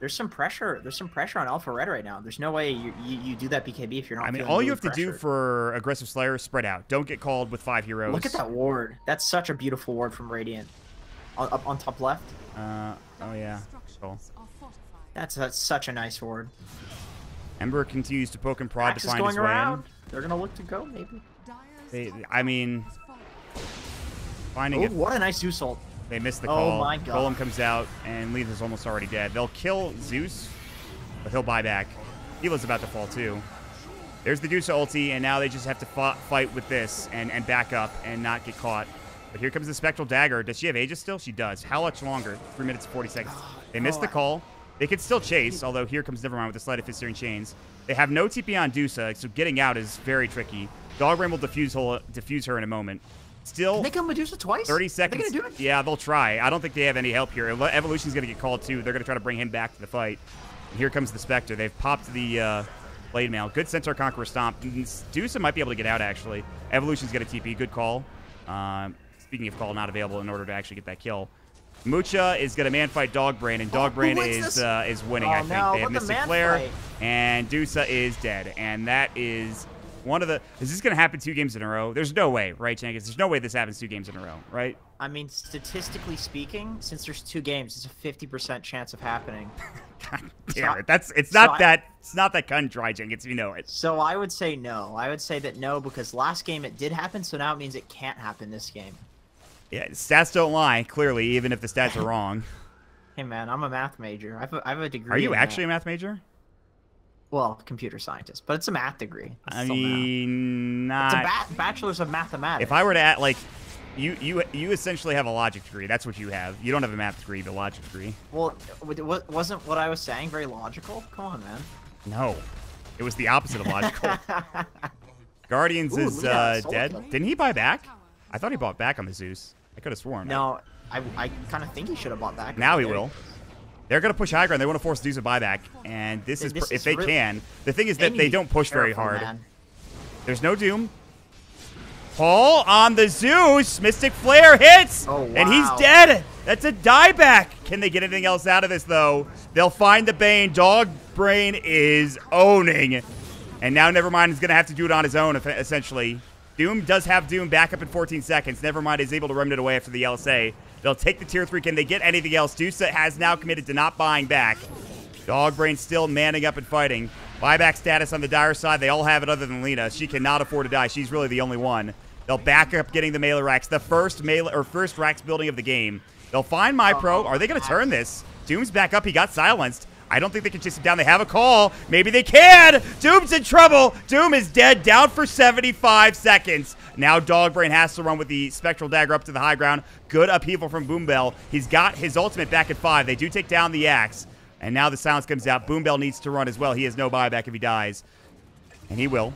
There's some pressure. There's some pressure on Alpha Red right now. There's no way you do that BKB if you're not. I mean, feeling all really you have to do pressured. for aggressive Slayer is spread out. Don't get called with 5 heroes. Look at that ward. That's such a beautiful ward from Radiant. Up on top left. Oh yeah. Cool. That's such a nice ward. Ember continues to poke and prod Axe to is find going his way around. They're gonna look to go maybe. I mean, finding Oh, it. what a nice Zeus ult. They missed the call. Oh my god. Golem comes out, and Letha's almost already dead. They'll kill Zeus, but he'll buy back. Hila's about to fall too. There's the Deuce ulti, and now they just have to fight with this and back up and not get caught. But here comes the Spectral Dagger. Does she have Aegis still? She does. How much longer? 3 minutes and 40 seconds. They missed the call. They could still chase, although here comes Nevermind with the Sleight of Fist Searing Chains. They have no TP on Dusa, so getting out is very tricky. Dogbrain will defuse her in a moment. Still, Can they kill Medusa twice? 30 seconds. Are they gonna do it? Yeah, they'll try. I don't think they have any help here. Evolution's going to get called, too. They're going to try to bring him back to the fight. And here comes the Spectre. They've popped the Blade Mail. Good Centaur Conqueror Stomp. Dusa might be able to get out, actually. Evolution's going to TP. Good call. Speaking of call, not available in order to actually get that kill. Mucha is going to man-fight Dogbrain, and Dogbrain is winning, I think. They have Mystic Flare, and Dusa is dead. And that is one of the... Is this going to happen 2 games in a row? There's no way, right, Jenkins? There's no way this happens 2 games in a row, right? I mean, statistically speaking, since there's 2 games, it's a 50% chance of happening. God damn it. It's not that cut and dry, Jenkins. You know it. So I would say no. I would say that no, because last game it did happen, so now it means it can't happen this game. Yeah, stats don't lie, clearly, even if the stats are wrong. Hey, man, I'm a math major. I have a degree. Are you actually a math major? Well, computer scientist, but it's a math degree. I mean, not... It's a bachelor's of mathematics. If I were to add, like, you essentially have a logic degree. That's what you have. You don't have a math degree, but a logic degree. Well, wasn't what I was saying very logical? Come on, man. No. It was the opposite of logical. Guardians is dead. Didn't he buy back? I thought he bought back on the Zeus. I could have sworn. No, I kind of think he should have bought back. Now he will. They're going to push high ground. They want to force Zeus a buyback. And this is if they can. The thing is that they don't push very hard. Man. There's no Doom. Paul on the Zeus. Mystic Flare hits. Oh, wow. And he's dead. That's a dieback. Can they get anything else out of this, though? They'll find the Bane. Dogbrain is owning. And now Nevermind is going to have to do it on his own, essentially. Doom does have Doom back up in 14 seconds. Nevermind is able to remnant away after the LSA. They'll take the tier 3. Can they get anything else? Dusa has now committed to not buying back. Dogbrain still manning up and fighting. Buyback status on the Dire side. They all have it other than Lena. She cannot afford to die. She's really the only one. They'll back up getting the melee racks. The first racks building of the game. They'll find MyPro. Are they going to turn this? Doom's back up. He got silenced. I don't think they can chase him down. They have a call. Maybe they can. Doom's in trouble. Doom is dead, down for 75 seconds. Now Dogbrain has to run with the Spectral Dagger up to the high ground. Good upheaval from Boombell. He's got his ultimate back at 5. They do take down the Axe. And now the silence comes out. Boombell needs to run as well. He has no buyback if he dies. And he will.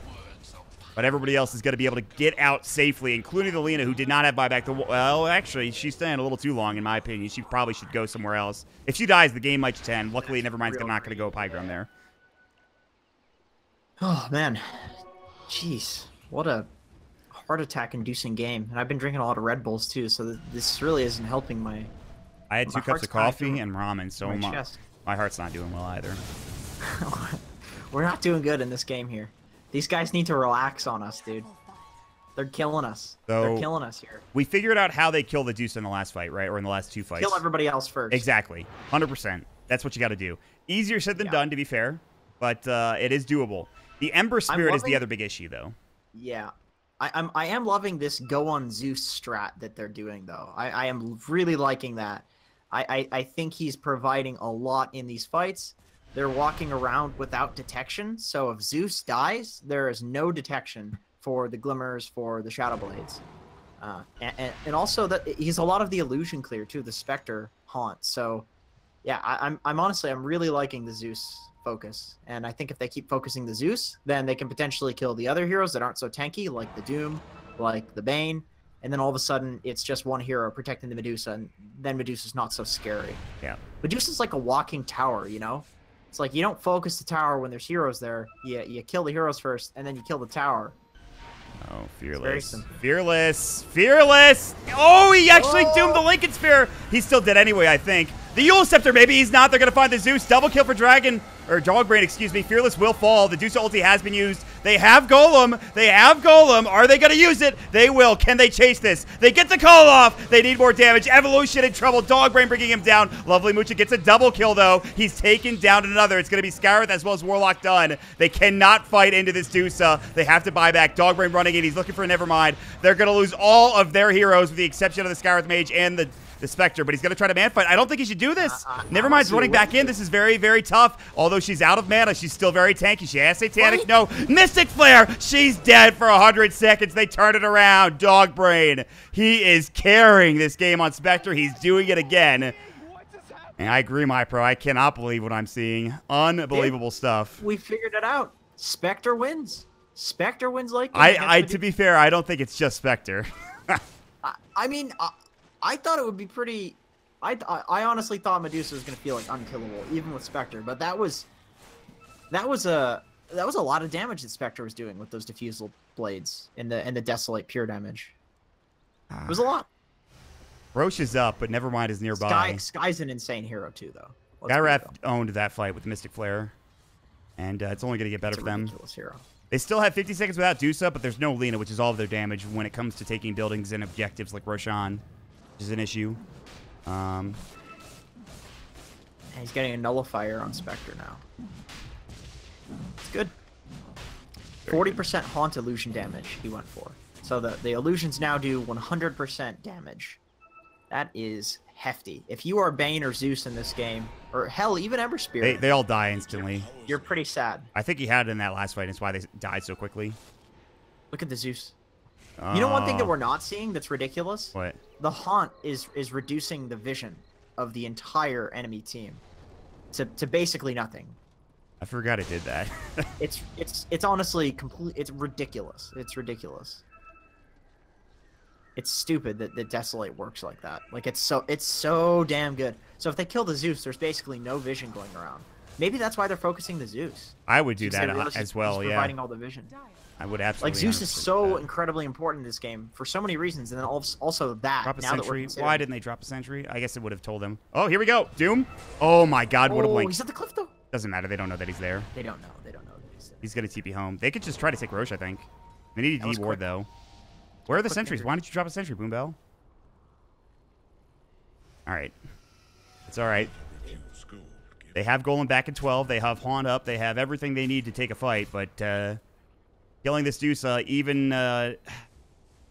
But everybody else is going to be able to get out safely, including the Lena, who did not have buyback. Well, actually, she's staying a little too long, in my opinion. She probably should go somewhere else. If she dies, the game might just end. Luckily, Nevermind's not going to go high ground there. Oh, man. Jeez. What a heart attack-inducing game. And I've been drinking a lot of Red Bulls, too, so this really isn't helping my... I had 2 cups of coffee and ramen, so my heart's not doing well either. We're not doing good in this game here. These guys need to relax on us, dude. They're killing us. They're killing us here. We figured out how they kill the Deuce in the last fight, right? Or in the last 2 fights. Kill everybody else first. Exactly. 100%. That's what you got to do. Easier said than done, to be fair. But it is doable. The Ember Spirit is the other big issue, though. Yeah. I am loving this go on Zeus strat that they're doing, though. I am really liking that. I think he's providing a lot in these fights. They're walking around without detection, so if Zeus dies, there is no detection for the Glimmers, for the Shadow Blades. And also, that he's a lot of the illusion clear, too, the Spectre haunt. So, yeah, I'm honestly, I'm really liking the Zeus focus. And I think if they keep focusing the Zeus, then they can potentially kill the other heroes that aren't so tanky, like the Doom, like the Bane. And then all of a sudden, it's just one hero protecting the Medusa, and then Medusa's not so scary. Yeah. Medusa's like a walking tower, you know? It's like you don't focus the tower when there's heroes there. You kill the heroes first, and then you kill the tower. Oh, Fearless. Fearless! Fearless! Oh, he actually doomed the Lincoln Sphere! He's still dead anyway, I think. The Yule Scepter, maybe he's not. They're going to find the Zeus. Double kill for Dragon, or Dogbrain, excuse me. Fearless will fall. The Deuce ulti has been used. They have Golem. They have Golem. Are they going to use it? They will. Can they chase this? They get the call off. They need more damage. Evolution in trouble. Dogbrain bringing him down. Lovely Mucha gets a double kill, though. He's taken down another. It's going to be Skywrath as well as Warlock done. They cannot fight into this Deusa. They have to buy back. Dogbrain running in. He's looking for a Nevermind. They're going to lose all of their heroes with the exception of the Skywrath Mage and the Spectre, but he's going to try to man fight. I don't think he should do this. Nevermind's running back in. This is very, very tough. Although she's out of mana, she's still very tanky. She has Satanic. No. Mystic Flare. She's dead for 100 seconds. They turn it around. Dogbrain. He is carrying this game on Spectre. He's doing it again. And I agree, my pro. I cannot believe what I'm seeing. Unbelievable stuff. We figured it out. Spectre wins. Spectre wins like to be fair, I don't think it's just Spectre. I mean, I thought it would be pretty. I honestly thought Medusa was gonna feel like unkillable, even with Spectre. But that was a lot of damage that Spectre was doing with those diffusal blades and the Desolate pure damage. It was a lot. Roche is up, but Nevermind is nearby. Sky's an insane hero too, though. Skywrath owned that fight with the Mystic Flare, and it's only gonna get better for them. Hero. They still have 50 seconds without Deusa, but there's no Lina, which is all of their damage when it comes to taking buildings and objectives like Roshan. Which is an issue. And he's getting a nullifier on Spectre now. It's good. 40% haunt illusion damage he went for. So the illusions now do 100% damage. That is hefty. If you are Bane or Zeus in this game, or hell, even Ember Spirit, they all die instantly. You're pretty sad. I think he had it in that last fight. That's why they died so quickly. Look at the Zeus. You know one thing that we're not seeing that's ridiculous? What? The haunt is reducing the vision of the entire enemy team to basically nothing. I forgot it did that. it's honestly it's ridiculous. It's ridiculous. It's stupid that Desolate works like that. Like it's so damn good. So if they kill the Zeus, there's basically no vision going around. Maybe that's why they're focusing the Zeus. I would do that as well, yeah. Providing all the vision. I would absolutely. Like Zeus is so incredibly important in this game for so many reasons, and then also that. Drop a sentry. Why didn't they drop a sentry? I guess it would have told them. Oh, here we go. Doom. Oh my God, what a blink. He's at the cliff though. Doesn't matter. They don't know that he's there. They don't know. They don't know that he's there. He's gonna TP home. They could just try to take Roche, I think. They need a D-ward though. Where are the sentries? Why didn't you drop a sentry, Boombell? All right. It's all right. They have Golem back at 12. They have Haunt up. They have everything they need to take a fight, but killing this Deusa, even though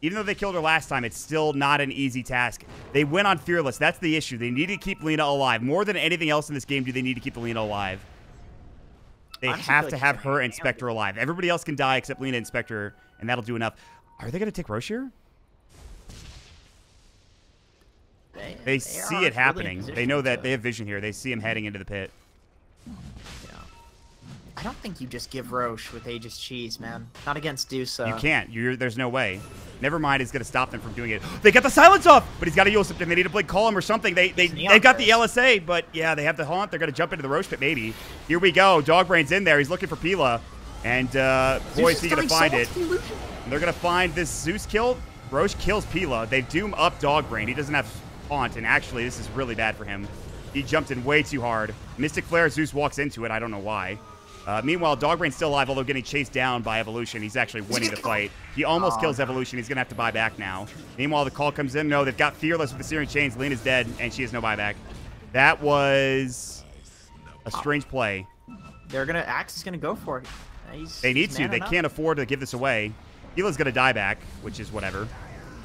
they killed her last time, it's still not an easy task. They went on Fearless. That's the issue. They need to keep Lina alive. More than anything else in this game, do they need to keep the Lina alive. They have to have her and Spectre alive. Everybody else can die except Lina and Spectre, and that'll do enough. Are they going to take Roche here? They see it happening. They know that they have vision here. They see him heading into the pit. Yeah. I don't think you just give Roche with Aegis Cheese, man. Not against Deusa. You can't. There's no way. Nevermind is going to stop them from doing it. They got the silence off, but he's got a Yule Scepter. They need to blink Column or something. They got the LSA, but yeah, they have the Haunt. They're going to jump into the Roche pit maybe. Here we go. Dogbrain's in there. He's looking for Pila. And boy, is he going to find it. They're going to find this Zeus kill. Roche kills Pila. They doom up Dogbrain. He doesn't have Haunt, and actually, this is really bad for him. He jumped in way too hard. Mystic Flare, Zeus walks into it. I don't know why. Meanwhile, Dogbrain's still alive, although getting chased down by Evolution. He's actually winning the fight. He almost kills Evolution. He's going to have to buy back now. Meanwhile, the call comes in. No, they've got Fearless with the Searing Chains. Lena's dead, and she has no buyback. That was a strange play. Axe is going to go for it. They need to. They can't afford to give this away. Hila's going to die back, which is whatever.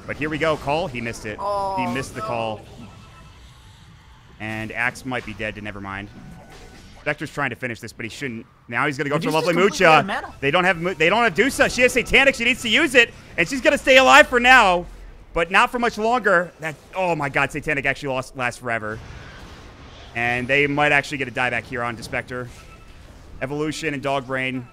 But here we go. Call. He missed it. He missed the call. And Axe might be dead to Nevermind. Spectre's trying to finish this, but he shouldn't. Now he's going to go for Lovely Mucha. They don't have Deusa. She has Satanic. She needs to use it. And she's going to stay alive for now. But not for much longer. Oh my God. Satanic actually lasts forever. And they might actually get a dieback here on Spectre. Evolution and Dogbrain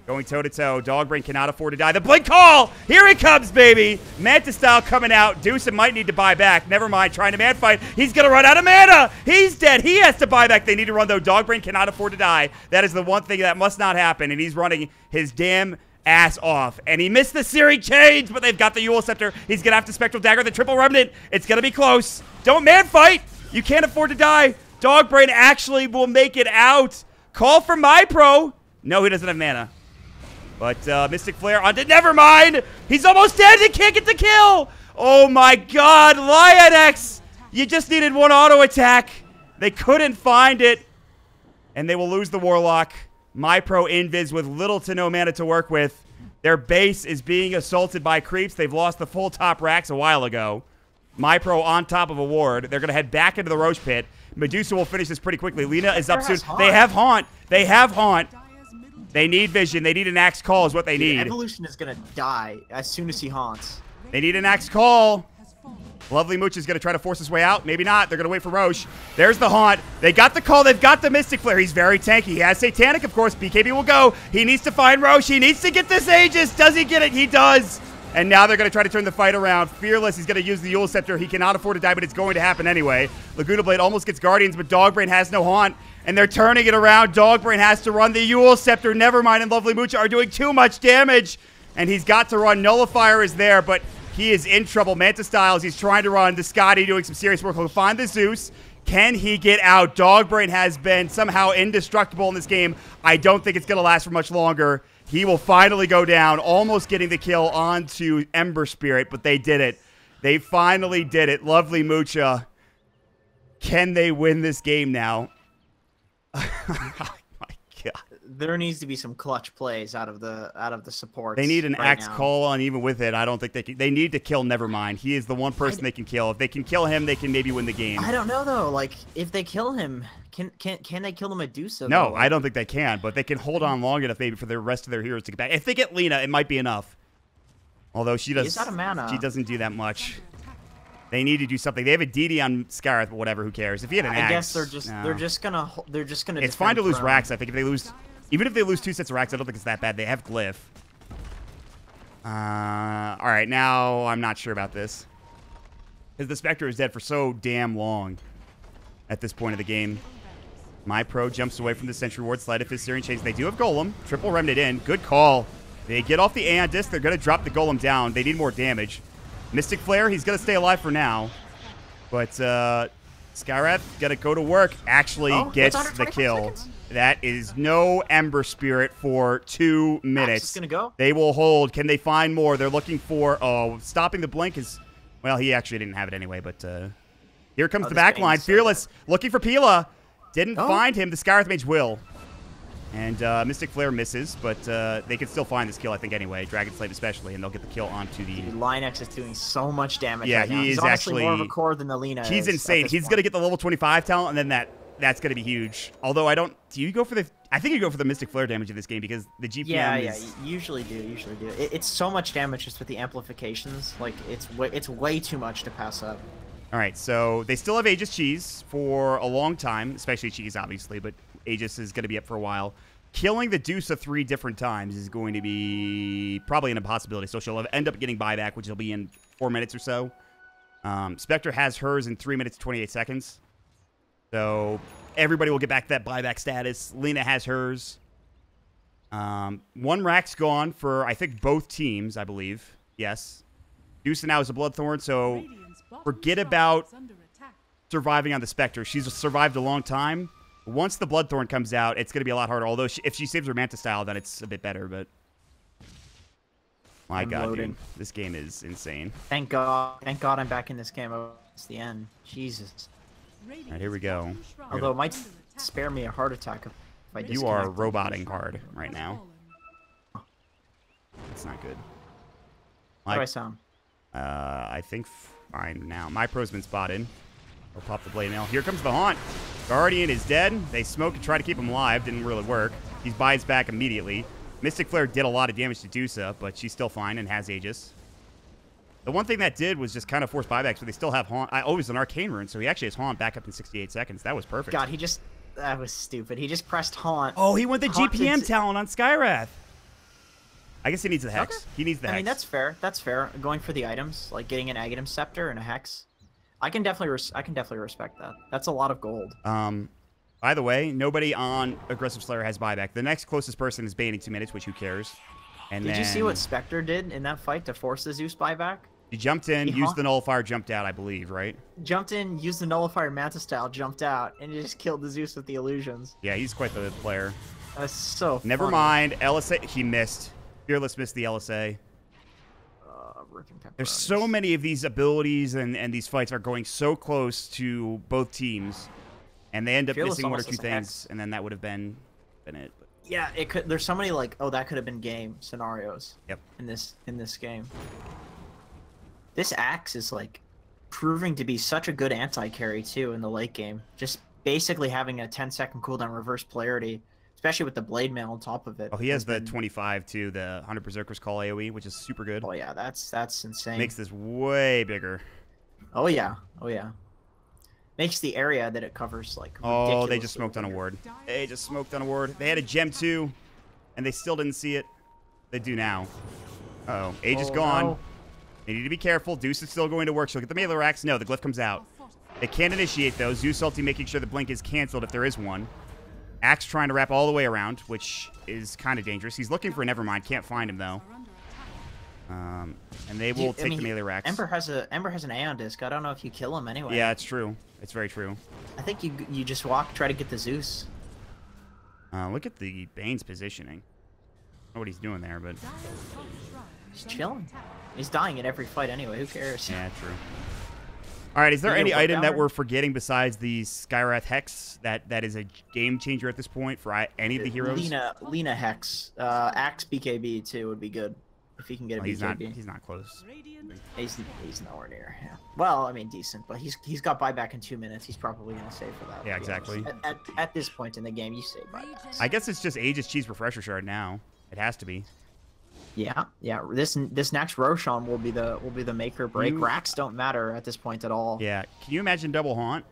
going toe-to-toe. Dogbrain cannot afford to die. The blink call! Here he comes, baby! Manta style coming out. Deuce might need to buy back. Nevermind, trying to man fight. He's going to run out of mana! He's dead. He has to buy back. They need to run, though. Dogbrain cannot afford to die. That is the one thing that must not happen, and he's running his damn ass off. And he missed the Searing Chains, but they've got the Yule Scepter. He's going to have to Spectral Dagger the Triple Remnant. It's going to be close. Don't man fight! You can't afford to die. Dogbrain actually will make it out. Call for MyPro. No, he doesn't have mana. But Mystic Flare onto Nevermind. He's almost dead. He can't get the kill. Oh my god, Lionex. You just needed one auto attack. They couldn't find it. And they will lose the Warlock. MyPro Invis with little to no mana to work with. Their base is being assaulted by creeps. They've lost the full top racks a while ago. MyPro on top of a ward. They're going to head back into the Roche Pit. Medusa will finish this pretty quickly. Lina is up soon. They have Haunt. They have Haunt. They need vision. They need an Axe Call is what they need. Evolution is going to die as soon as he haunts. They need an Axe Call. Lovely Mooch is going to try to force his way out. Maybe not. They're going to wait for Roche. There's the Haunt. They got the call. They've got the Mystic Flare. He's very tanky. He has Satanic, of course. BKB will go. He needs to find Roche. He needs to get this Aegis. Does he get it? He does. And now they're going to try to turn the fight around. Fearless, he's going to use the Eul Scepter. He cannot afford to die, but it's going to happen anyway. Laguna Blade almost gets Guardians, but Dogbrain has no Haunt. And they're turning it around. Dogbrain has to run the Eul Scepter. Nevermind and Lovely Mooch are doing too much damage. And he's got to run. Nullifier is there, but he is in trouble. Manta Styles, he's trying to run. Descati doing some serious work. He'll find the Zeus. Can he get out? Dogbrain has been somehow indestructible in this game. I don't think it's going to last for much longer. He will finally go down, almost getting the kill onto Ember Spirit, but they did it. They finally did it. Lovely Mucha. Can they win this game now? Oh my god. There needs to be some clutch plays out of the supports. They need an right Axe now. Call, and even with it, I don't think they can. They need to kill Nevermind. He is the one person they can kill. If they can kill him, they can maybe win the game. I don't know though. Like if they kill him, can they kill the Medusa? No, though? I don't think they can, but they can hold on long enough maybe for the rest of their heroes to get back. If they get Lina, it might be enough. Although she He's out of mana. She doesn't do that much. They need to do something. They have a DD on Scarith, but whatever, who cares? If he had an axe, I guess they're just gonna It's fine to lose throne. racks. I think if they lose, even if they lose 2 sets of racks, I don't think it's that bad. They have Glyph. All right, now I'm not sure about this because the Spectre is dead for so damn long at this point of the game. MyPro jumps away from the Sentry Ward, Sleight of Fist, Syrian Chase. They do have Golem. Triple Remnant in. Good call. They get off the Aeon Disc. They're going to drop the Golem down. They need more damage. Mystic Flare, he's going to stay alive for now. But Skywrath going to go to work. Actually gets the kill. Seconds. That is no Ember Spirit for 2 minutes. Axe is gonna go. They will hold. Can they find more? They're looking for... Oh, stopping the blink is... Well, he actually didn't have it anyway, but... Here comes the back line. Fearless looking for Pila. Didn't find him. The Skywrath Mage will. And Mystic Flare misses, but they can still find this kill, I think, anyway. Dragon Slave especially, and they'll get the kill onto the... Dude, Lionex is doing so much damage Yeah, right now. he He's is honestly actually... more of a core than the Lina He's is insane. at this He's point. going to get the level 25 talent, and then that's going to be huge. Although I don't... Do you go for the... I think you go for the Mystic Flare damage in this game because the GPM Yeah, is... you usually do. It's so much damage just with the amplifications. Like, it's way too much to pass up. All right, so they still have Aegis Cheese for a long time, especially Cheese, obviously, but Aegis is going to be up for a while. Killing the Deuce 3 different times is going to be probably an impossibility, so she'll end up getting buyback, which will be in 4 minutes or so. Spectre has hers in 3 minutes 28 seconds. So everybody will get back to that buyback status. Lina has hers. 1 rack's gone for, I think, both teams, I believe. Yes. Deuce now is a Bloodthorn, so forget about surviving on the Spectre. She's survived a long time. Once the Bloodthorn comes out, it's going to be a lot harder. Although if she saves her Manta Style, then it's a bit better. But my God, dude, this game is insane. Thank God I'm back in this game. It's the end. Jesus. All right, here we go. Although it might spare me a heart attack if I disconnect. You are roboting hard right now. It's not good. How do I sound? I think fine now. MyPro's been spotted. I'll pop the blade nail. Here comes the Haunt. Guardian is dead. They smoke and try to keep him alive. Didn't really work. He buys back immediately. Mystic Flare did a lot of damage to Dusa, but she's still fine and has Aegis. The one thing that did was just kind of force buybacks, but they still have Haunt. Oh, he's an Arcane Rune, so he actually has Haunt back up in 68 seconds. That was perfect. God, that was stupid. He just pressed Haunt. Oh, he went the Haunt GPM talent on Skywrath. I guess he needs the Hex. Okay. He needs the Hex. I mean, that's fair. That's fair. Going for the items, like getting an Aghanim Scepter and a Hex. I can definitely respect that. That's a lot of gold. By the way, nobody on Aggressive Slayer has buyback. The next closest person is baiting 2 minutes, which who cares? And Did you see what Spectre did in that fight to force the Zeus buyback? He jumped in, He used honked. the nullifier, jumped out, I believe, right? Jumped in, used the nullifier Manta style, jumped out, and he just killed the Zeus with the illusions. Yeah, he's quite the player. That's so Never funny. mind. LSA, he missed. Fearless missed the LSA. Ripping There's pepperonis. so many of these abilities, and these fights are going so close to both teams, and they end up Fearless missing one or almost two has a things, Hex. and then that would have been it. But Yeah, it could. There's so many like, oh, that could have been game scenarios. Yep. In this game, this axe is like proving to be such a good anti-carry too in the late game. Just basically having a 10-second cooldown reverse polarity, especially with the blade mail on top of it. Oh, he has the been- 25 too, the 100 Berserkers Call AoE, which is super good. Oh yeah, that's insane. Makes this way bigger. Oh yeah, oh yeah. Makes the area that it covers like. Oh, they just ridiculously smoked on a bigger. ward. They just smoked on a ward. They had a gem too, and they still didn't see it. They do now. Uh-oh. Age is Oh, gone. no. They need to be careful. Deuce is still going to work. She'll get the melee axe. No, the glyph comes out. They can't initiate though. Zeus ulti making sure the blink is canceled if there is one. Axe trying to wrap all the way around, which is kind of dangerous. He's looking for a Nevermind. Can't find him though. And they will take the melee racks. Ember has an Aeon disc. I don't know if you kill him anyway. Yeah, it's true. It's very true. I think you just try to get the Zeus. Look at the Bane's positioning. I don't know what he's doing there, but He's chilling. He's dying in every fight anyway. Who cares? yeah, true. All right, is there You any get a item that whip we're forgetting besides the Skyrath Hex that is a game changer at this point for any of the heroes? Lena Hex, Axe BKB too would be good if he can get a Well, BKB. he's not close. He's nowhere near. Yeah. Well, I mean decent, but he's got buyback in 2 minutes. He's probably gonna save for that. Yeah, to be honest. exactly. At this point in the game, you save buyback. I guess it's just Aegis Cheese Refresher Shard now. It has to be. Yeah. This next Roshan will be the make or break. Racks don't matter at this point at all. Yeah. Can you imagine double Haunt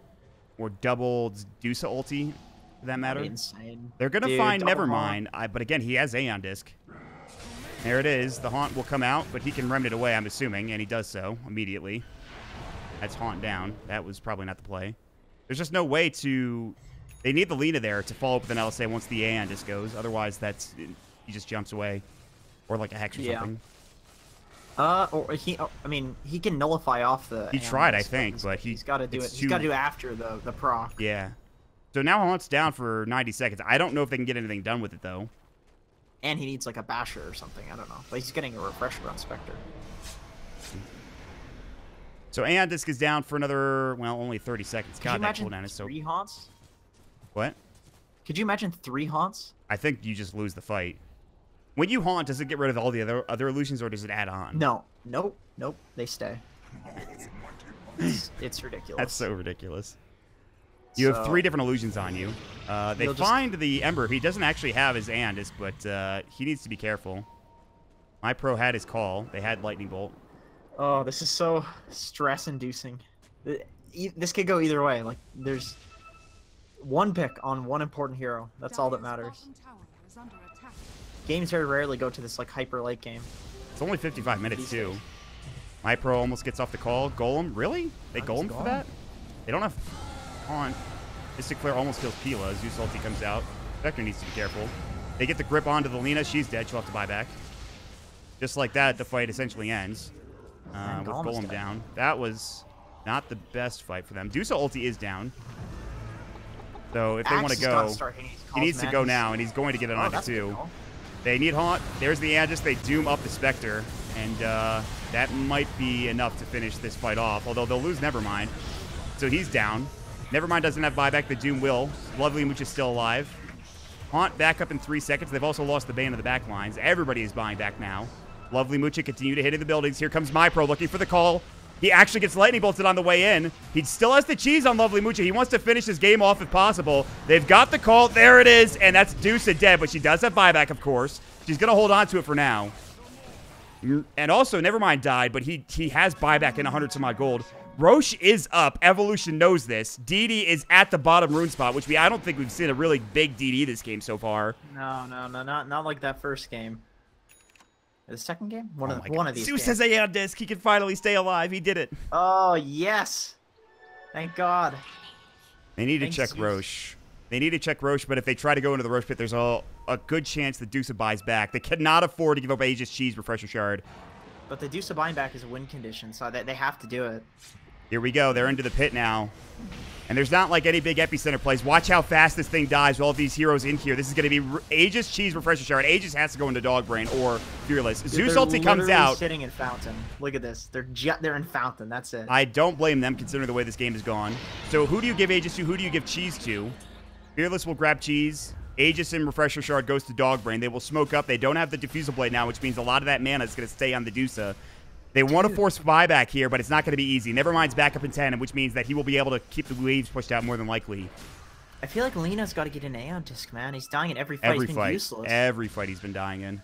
or double Dusa ulti? For that matter. That'd be insane. They're gonna Dude, find double Nevermind, but again, he has Aeon Disc. There it is. The Haunt will come out, but he can remnant it away, I'm assuming, and he does so immediately. That's Haunt down. That was probably not the play. There's just no way to... They need the Lena there to follow up with an LSA once the Aeon Disc goes. Otherwise, he just jumps away. Or like a Hex or something. Or he can nullify off the. He Aeon tried, I Disc, think, but he's got to do it. it's He's got to do it after the proc. Yeah. So now Haunt's down for 90 seconds. I don't know if they can get anything done with it, though. And he needs like a basher or something. I don't know. But he's getting a refresher on Spectre. So Aeon Disc is down for another, well, only 30 seconds. Could you God, that imagine cooldown is so... 3 haunts? What? Could you imagine 3 haunts? I think you just lose the fight. When you Haunt, does it get rid of all the other illusions, or does it add on? No. Nope. They stay. It's ridiculous. That's so ridiculous. You have 3 different illusions on you. They find the Ember. He doesn't actually have his Aeon Disc, but he needs to be careful. My pro had his call. They had Lightning Bolt. Oh, this is so stress-inducing. This could go either way. Like, there's one pick on one important hero. That's all that matters. Games very rarely go to this like hyper late game. It's only 55 minutes, too. My pro almost gets off the call. Golem? Really? They Golem for that? They don't have Haunt. Mystic Flare almost kills Pila. Zeus ulti comes out. Vector needs to be careful. They get the grip onto the Lena. She's dead. She'll have to buy back. Just like that, the fight essentially ends. With Golem down. That was not the best fight for them. Dusa ulti is down. So if they want to go, he needs to go now, and he's going to get it onto 2. They need Haunt. There's the Aegis. They doom up the Spectre, and that might be enough to finish this fight off, although they'll lose Nevermind. So he's down. Nevermind doesn't have buyback. The Doom will. Lovely Mooch is still alive. Haunt back up in 3 seconds. They've also lost the Bane of the back lines. Everybody is buying back now. Lovely Mooch continue to hit in the buildings. Here comes My Pro looking for the call. He actually gets lightning bolted on the way in. He still has the cheese on Lovely Mucha. He wants to finish his game off if possible. They've got the call. There it is. And that's Deuce dead, but she does have buyback, of course. She's going to hold on to it for now. And also, Nevermind died, but he has buyback in 100 some odd gold. Roche is up. Evolution knows this. DD is at the bottom rune spot, which I don't think we've seen a really big DD this game so far. No, not like that first game. The second game? One of these. Zeus has Aeon Disc. He can finally stay alive. He did it. Oh, yes. Thank God. They need to check Roche. They need to check Roche, but if they try to go into the Roche pit, there's a good chance that Deuce buys back. They cannot afford to give up Aegis Cheese Refresher Shard. But the Deuce of buyback is a win condition, so they have to do it. Here we go. They're into the pit now. And there's not like any big epicenter plays. Watch how fast this thing dies with all of these heroes in here. This is going to be Aegis, Cheese, Refresher Shard. Aegis has to go into Dog Brain or Fearless. Dude, Zeus ulti comes out. Sitting in Fountain. Look at this. They're in Fountain. That's it. I don't blame them considering the way this game has gone. So who do you give Aegis to? Who do you give Cheese to? Fearless will grab Cheese. Aegis and Refresher Shard goes to Dog Brain. They will smoke up. They don't have the Diffusal Blade now, which means a lot of that mana is going to stay on the Dusa. They want to force buyback here, but it's not going to be easy. Nevermind's back up in 10, which means that he will be able to keep the waves pushed out more than likely. I feel like Lena's got to get an Aeon Disc, man. He's dying in every fight. He's been useless. Every fight he's been dying in.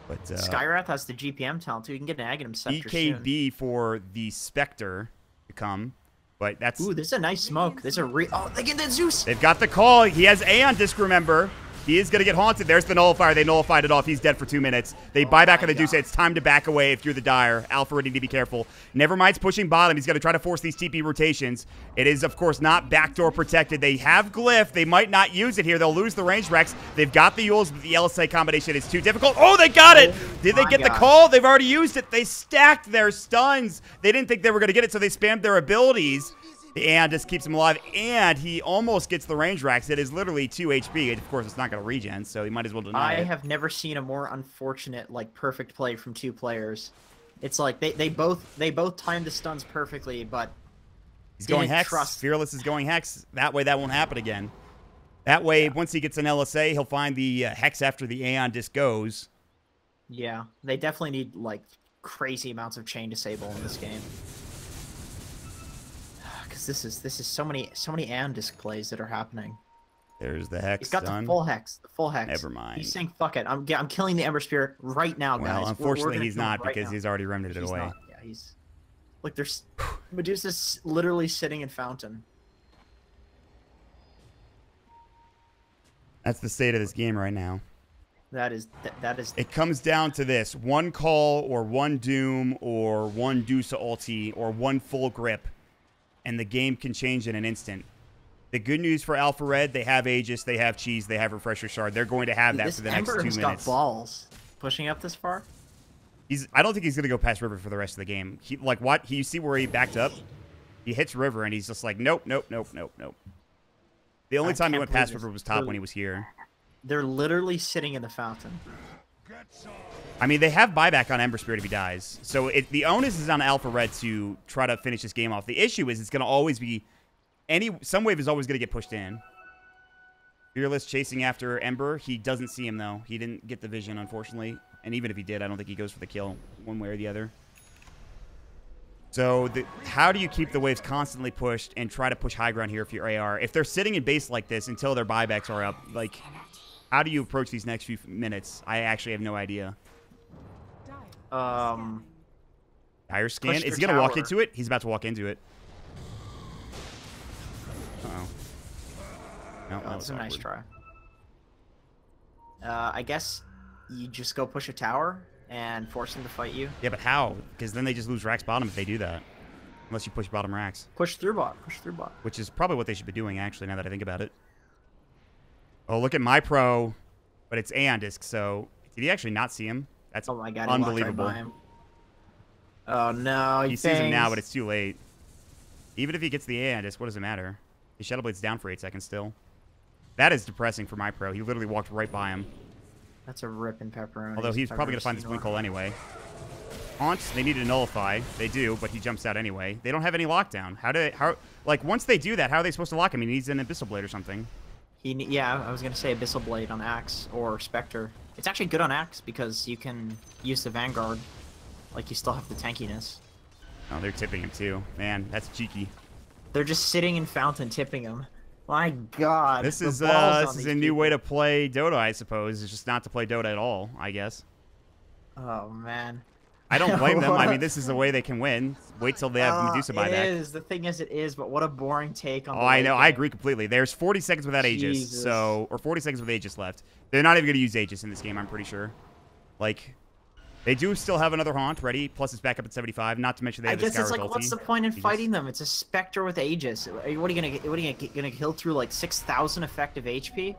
But Skywrath has the GPM talent, too. He can get an Aghanim Scepter EKB for the Spectre to come. But that's... Ooh, this is a nice smoke. There's a Oh, they get that Zeus! They've got the call. He has Aeon Disc, remember. He is going to get haunted. There's the nullifier. They nullified it off. He's dead for 2 minutes. They buy back on the Deuce. It's time to back away if you're the Dire. Alpha ready to be careful. Nevermind's pushing bottom. He's going to try to force these TP rotations. It is, of course, not backdoor protected. They have Glyph. They might not use it here. They'll lose the range Rex. They've got the Yules, but the LSA combination is too difficult. Oh, they got it! Did they get the call? They've already used it. They stacked their stuns. They didn't think they were going to get it, so they spammed their abilities. And just keeps him alive, and he almost gets the range racks. It is literally 2 HP. Of course, it's not going to regen, so he might as well deny it. I have never seen a more unfortunate, like, perfect play from two players. It's like they both timed the stuns perfectly, but he's going Hex. Fearless is going Hex. That way, that won't happen again. That way, once he gets an LSA, he'll find the Hex after the Aeon Disc goes. Yeah, they definitely need, like, crazy amounts of chain disable in this game. This is so many Aeon Disc plays that are happening. There's the Hex. He's got the full Hex. The full Hex. Never mind. He's saying fuck it. I'm killing the Ember Spirit right now, guys. Well, unfortunately, he's not because he's already remnanted it away. Yeah, he's. Look, there's Medusa's literally sitting in Fountain. That's the state of this game right now. That is. It comes down to this: one call, or one Doom, or one Dusa ulti, or one full grip. And the game can change in an instant. The good news for Alpha Red, they have Aegis, they have Cheese, they have Refresher Shard. They're going to have that for the next 2 minutes. Got balls pushing up this far. I don't think he's going to go past River for the rest of the game. You see where he backed up? He hits River, and he's just like, nope, nope, nope, nope, nope. The only time he went past River was top when he was here. They're literally sitting in the Fountain. I mean, they have buyback on Ember Spirit if he dies. So the onus is on Alpha Red to try to finish this game off. The issue is it's going to always be... Some wave is always going to get pushed in. Fearless chasing after Ember. He doesn't see him, though. He didn't get the vision, unfortunately. And even if he did, I don't think he goes for the kill one way or the other. So how do you keep the waves constantly pushed and try to push high ground here if you're AR? If they're sitting in base like this until their buybacks are up, like, how do you approach these next few minutes? I actually have no idea. Dire scan. Is he going to walk into it? He's about to walk into it. Uh-oh. No, that was a nice try. I guess you just go push a tower and force him to fight you. Yeah, but how? Because then they just lose Rax bottom if they do that. Unless you push bottom Rax. Push through bot. Push through bot. Which is probably what they should be doing, actually, now that I think about it. Oh, look at my pro. But it's Aeon Disc, so... Did he actually not see him? That's oh my God, unbelievable. Right him. Oh no, he sees him now, but it's too late. Even if he gets the Aeon Disc, what does it matter? His Shadow Blade's down for 8 seconds still. That is depressing for my pro. He literally walked right by him. That's a rip in pepperoni. Although he's probably going to find this blink hole anyway. Haunts, they need to nullify. They do, but he jumps out anyway. They don't have any lockdown. Like, once they do that, how are they supposed to lock him? He needs an Abyssal Blade or something. Yeah, I was going to say Abyssal Blade on Axe or Spectre. It's actually good on Axe because you can use the Vanguard. Like, you still have the tankiness. Oh, they're tipping him too. Man, that's cheeky. They're just sitting in Fountain tipping him. My God. This is a new way to play Dota, I suppose. It's just not to play Dota at all, I guess. Oh, man. I don't blame them. I mean, this is the way they can win. Wait till they have Medusa buyback. It is. The thing is, it is, but what a boring take on Oh, I know. I agree completely. There's 40 seconds without Aegis, or 40 seconds with Aegis left. They're not even going to use Aegis in this game, I'm pretty sure. Like, they do still have another Haunt ready, plus it's back up at 75, not to mention they have the Scourge it's like, ulti. what's the point in fighting them? It's a Spectre with Aegis. What are you gonna kill through, like, 6,000 effective HP?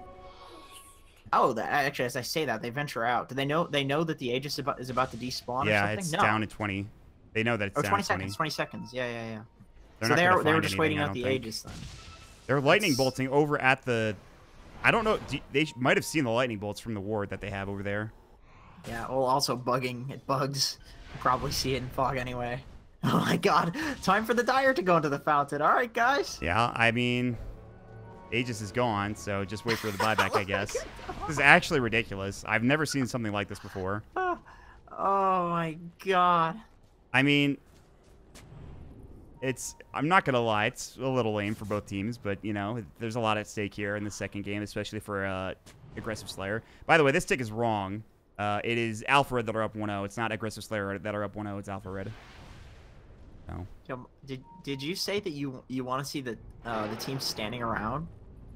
Oh, actually, as I say that, they venture out. Do they know? They know that the Aegis is about to despawn or Yeah, something? it's No. down in 20. They know that it's Oh, down 20 in 20. seconds. 20 seconds. Yeah, yeah, yeah. They're So not they gonna were find just anything, waiting I out don't the think. Aegis then. They're lightning That's- bolting over at the... I don't know. They might have seen the lightning bolts from the ward that they have over there. Yeah. Well, also bugging. It bugs. You probably see it in fog anyway. Oh my God! Time for the Dire to go into the fountain. All right, guys. Yeah, I mean... Aegis is gone, so just wait for the buyback, I guess. God. This is actually ridiculous. I've never seen something like this before. Oh my God. I mean, I'm not going to lie, it's a little lame for both teams, but, you know, there's a lot at stake here in the second game, especially for Aggressive Slayer. By the way, this tick is wrong. It is Alpha Red that are up 1-0. It's not Aggressive Slayer that are up 1-0. It's Alpha Red. No. Did you say that you want to see the team standing around?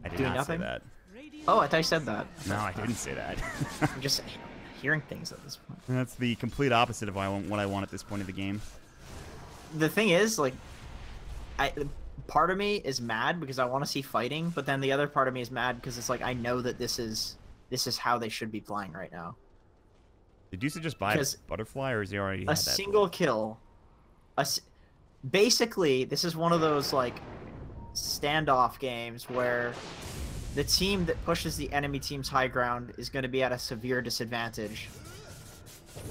I did doing not nothing? say that. Oh, I thought you said that. No, I didn't say that. I'm just hearing things at this point. That's the complete opposite of what I want at this point of the game. The thing is, like, part of me is mad because I want to see fighting, but then the other part of me is mad because it's like I know that this is how they should be playing right now. Did you just buy a butterfly, or is he already had A that? single kill. Basically, this is one of those like standoff games where the team that pushes the enemy team's high ground is going to be at a severe disadvantage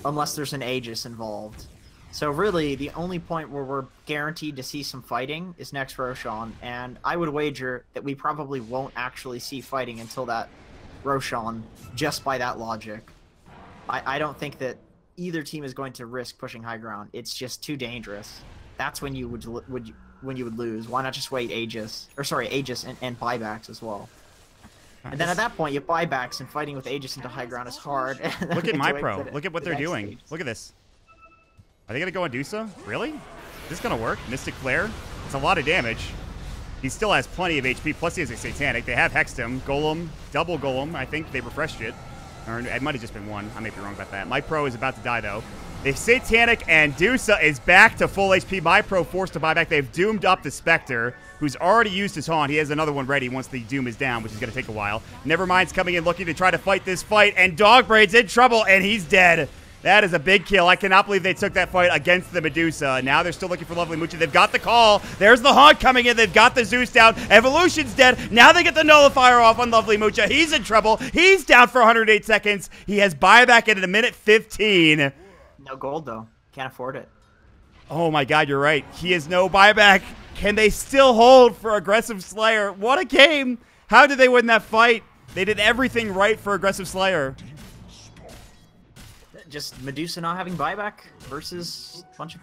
unless there's an Aegis involved. So really, the only point where we're guaranteed to see some fighting is next Roshan, and I would wager that we probably won't actually see fighting until that Roshan, just by that logic. I don't think that either team is going to risk pushing high ground. It's just too dangerous. That's when you would lose. Why not just wait Aegis and buybacks as well? And then at that point, you buybacks and fighting with Aegis into high ground is hard. Look at my pro. Look at what they're doing. Look at this. Are they gonna go on Dusa? Really? Is this gonna work? Mystic Flare? It's a lot of damage. He still has plenty of HP, plus he has a Satanic. They have hexed him. Golem, double Golem. I think they refreshed it. Or it might have just been one. I may be wrong about that. My pro is about to die, though. They Satanic, and Dusa is back to full HP. My pro forced to buy back. They've doomed up the Spectre, who's already used his Haunt. He has another one ready once the Doom is down, which is going to take a while. Nevermind's coming in looking to try to fight this fight, and Dogbraid's in trouble, and he's dead. That is a big kill. I cannot believe they took that fight against the Medusa. Now they're still looking for Lovely Mucha. They've got the call. There's the Haunt coming in. They've got the Zeus down. Evolution's dead. Now they get the Nullifier off on Lovely Mucha. He's in trouble. He's down for 108 seconds. He has buyback in a minute 15. No gold, though. Can't afford it. Oh, my God, you're right. He has no buyback. Can they still hold for Aggressive Slayer? What a game. How did they win that fight? They did everything right for Aggressive Slayer. Just Medusa not having buyback versus a bunch of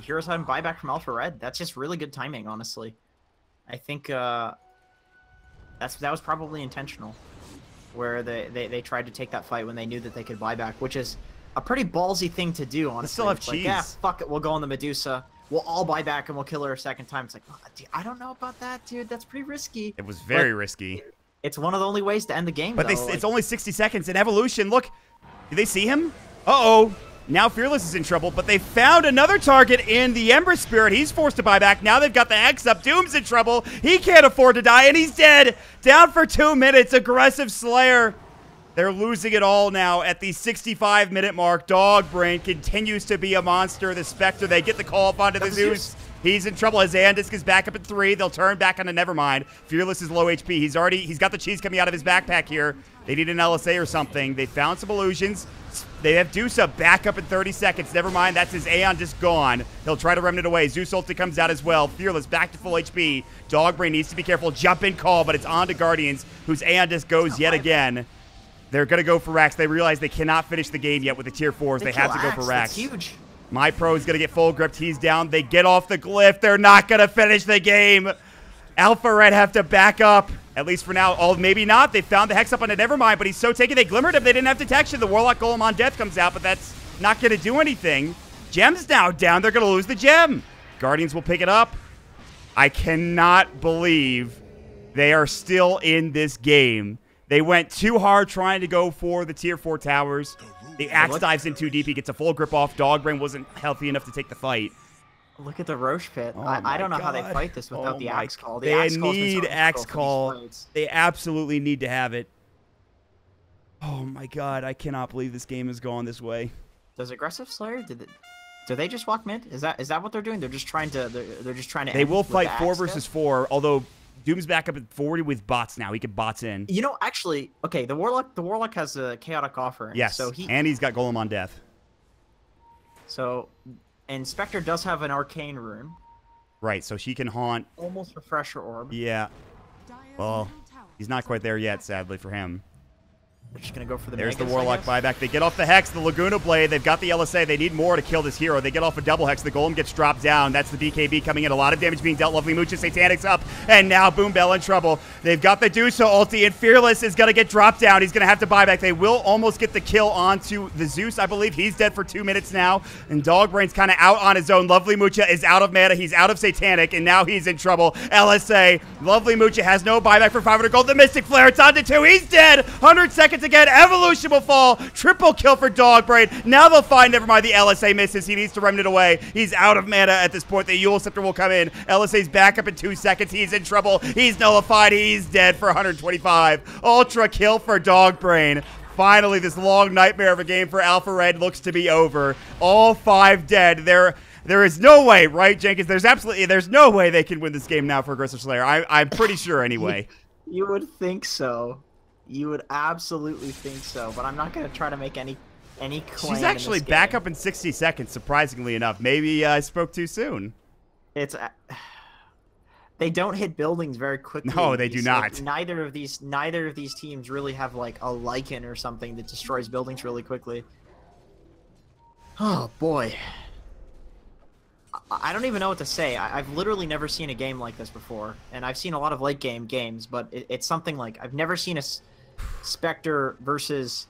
heroes having buyback from Alpha Red. That's just really good timing, honestly. I think that was probably intentional, where they tried to take that fight when they knew that they could buy back, which is a pretty ballsy thing to do, honestly. They still have it's cheese. Like, yeah, fuck it, we'll go on the Medusa. We'll all buy back and we'll kill her a second time. It's like, oh, dude, I don't know about that, dude. That's pretty risky. It was very risky. It's one of the only ways to end the game, but though. It's only 60 seconds in Evolution. Look, did they see him? Uh-oh. Now Fearless is in trouble, but they found another target in the Ember Spirit. He's forced to buy back. Now they've got the Hex up. Doom's in trouble. He can't afford to die, and he's dead. Down for 2 minutes. Aggressive Slayer. They're losing it all now at the 65-minute mark. Dogbrain continues to be a monster. The Spectre, they get the call up onto the Zeus. He's in trouble. His Andisk is back up at 3. They'll turn back onto Nevermind. Fearless is low HP. He's got the cheese coming out of his backpack here. They need an LSA or something. They found some illusions. They have Dusa back up in 30 seconds. Nevermind, that's his Aeon just gone. He'll try to remnant away. Zeus ulti comes out as well. Fearless back to full HP. Dogbrain needs to be careful. Jump in call, but it's on to Guardians, whose Aeon just goes yet again. They're going to go for Rax. They realize they cannot finish the game yet with the tier 4s. They have to go for Rax. That's huge. My pro is going to get full gripped. He's down. They get off the glyph. They're not going to finish the game. Alpha Red have to back up. At least for now. Oh, maybe not. They found the Hex up on it. Nevermind, but he's so taken. They glimmered him. They didn't have detection. The Warlock Golem on death comes out, but that's not going to do anything. Gem's now down. They're going to lose the gem. Guardians will pick it up. I cannot believe they are still in this game. They went too hard trying to go for the tier 4 towers. The Axe dives in too deep. He gets a full grip off. Dogbrain wasn't healthy enough to take the fight. Look at the Roche pit. Oh I don't know how they fight this without the Axe call. The Axe need Axe call. They absolutely need to have it. Oh my god, I cannot believe this game has gone this way. Does aggressive Slayer? Do they just walk mid? Is that what they're doing? They're just trying to. They're just trying to. They end will with fight the 4 axe versus step? 4, although Doom's back up at 40 with bots now. He can bots in. You know, actually, okay. The warlock has a chaotic offering. Yes, So and he's got Golem on death. So, and Spectre does have an arcane rune. Right, so she can haunt. Almost refresher orb. Yeah. Dire's Well, middle tower he's not quite there yet, sadly for him. They're just gonna go for the. There's the Megas, I Warlock guess. buyback. They get off the Hex, the Laguna Blade. They've got the LSA. They need more to kill this hero. They get off a double Hex. The Golem gets dropped down. That's the BKB coming in. A lot of damage being dealt. Lovely Mucha Satanic's up. And now Boom Bell in trouble. They've got the Duso ulti, and Fearless is going to get dropped down. He's going to have to buy back. They will almost get the kill onto the Zeus. I believe he's dead for 2 minutes now. And Dogbrain's kind of out on his own. Lovely Mucha is out of mana. He's out of Satanic, and now he's in trouble. LSA. Lovely Mucha has no buyback for 500 gold. The Mystic Flare. It's on to 2. He's dead. 100 seconds again. Evolution will fall. Triple kill for Dogbrain. Now they'll find, never mind, the LSA misses. He needs to remnant away. He's out of mana at this point. The Eul Scepter will come in. LSA's back up in 2 seconds. He's in trouble. He's nullified. He's dead for 125. Ultra kill for Dogbrain. Finally, this long nightmare of a game for Alpha Red looks to be over. All 5 dead. There is no way, right, Jenkins? There's no way they can win this game now for Aggressive Slayer. I'm pretty sure anyway. You would think so. You would absolutely think so, but I'm not going to try to make any claim. She's actually in this back game. up in 60 seconds, surprisingly enough. Maybe I spoke too soon. It's they don't hit buildings very quickly. No, they do not. Like, neither of these teams really have like a lichen or something that destroys buildings really quickly. Oh boy. I don't even know what to say. I've literally never seen a game like this before, and I've seen a lot of late game games, but it's something like I've never seen a Spectre versus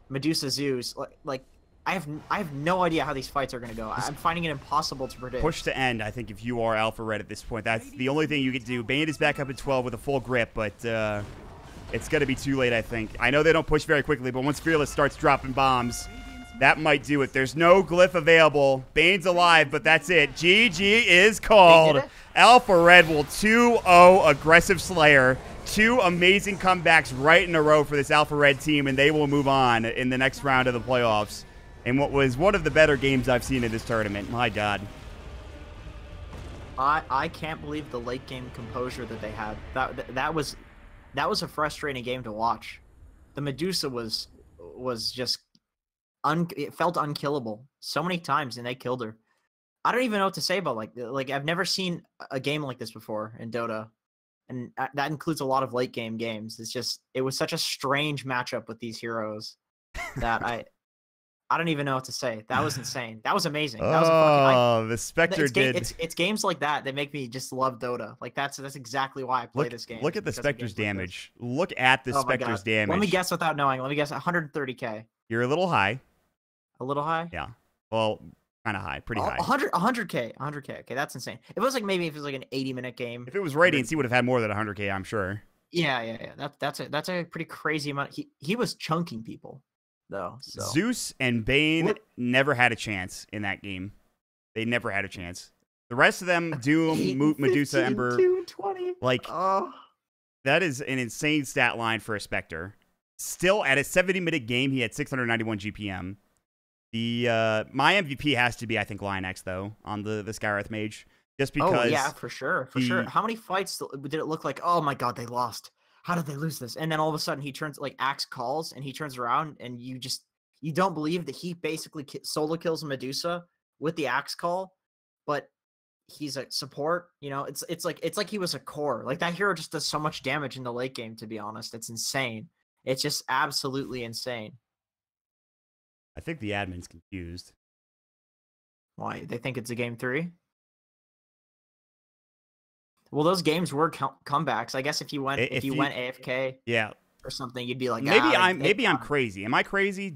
Medusa Zeus. Like I have no idea how these fights are going to go. I'm finding it impossible to predict. Push to end, I think, if you are Alpha Red at this point. That's the only thing you can do. Bane is back up at 12 with a full grip, but it's going to be too late, I think. I know they don't push very quickly, but once Fearless starts dropping bombs, that might do it. There's no glyph available. Bane's alive, but that's it. GG is called. Alpha Red will 2-0 Aggressive Slayer. 2 amazing comebacks right in a row for this Alpha Red team, and they will move on in the next round of the playoffs. And what was one of the better games I've seen in this tournament. My God. I can't believe the late game composure that they had. That was a frustrating game to watch. The Medusa was just it felt unkillable so many times, and they killed her. I don't even know what to say about like I've never seen a game like this before in Dota, and that includes a lot of late game games. It was such a strange matchup with these heroes that I don't even know what to say. That was insane. That was amazing. That was the Spectre did. It's games like that make me just love Dota. Like that's exactly why I play this game. Look at the Spectre's damage. Look at the Spectre's damage. Let me guess without knowing. Let me guess 130k. You're a little high. A little high? Yeah. Well, kind of high. Pretty high. 100k. Okay, that's insane. If it was like an 80-minute game. If it was Radiance, he would have had more than 100k, I'm sure. Yeah. That's a pretty crazy amount. He was chunking people, though. So. Zeus and Bane never had a chance in that game. They never had a chance. The rest of them, Doom, Medusa, 15, Ember, 20. like that is an insane stat line for a Spectre. Still, at a 70-minute game, he had 691 GPM. My MVP has to be, I think, Lionx, though, on the Skywrath Mage. Just because... Oh, yeah, for sure. How many fights did it look like, oh my god, they lost? How did they lose this? And then all of a sudden, he turns, like, Axe calls, and he turns around, and you don't believe that he basically solo kills Medusa with the Axe call, but he's a support, you know? It's like he was a core. Like, that hero just does so much damage in the late game, to be honest. It's insane. It's just absolutely insane. I think the admin's confused. Why? They think it's a game 3? Well, those games were comebacks. I guess if you went AFK, yeah, or something, you'd be like, maybe I'm crazy. Am I crazy?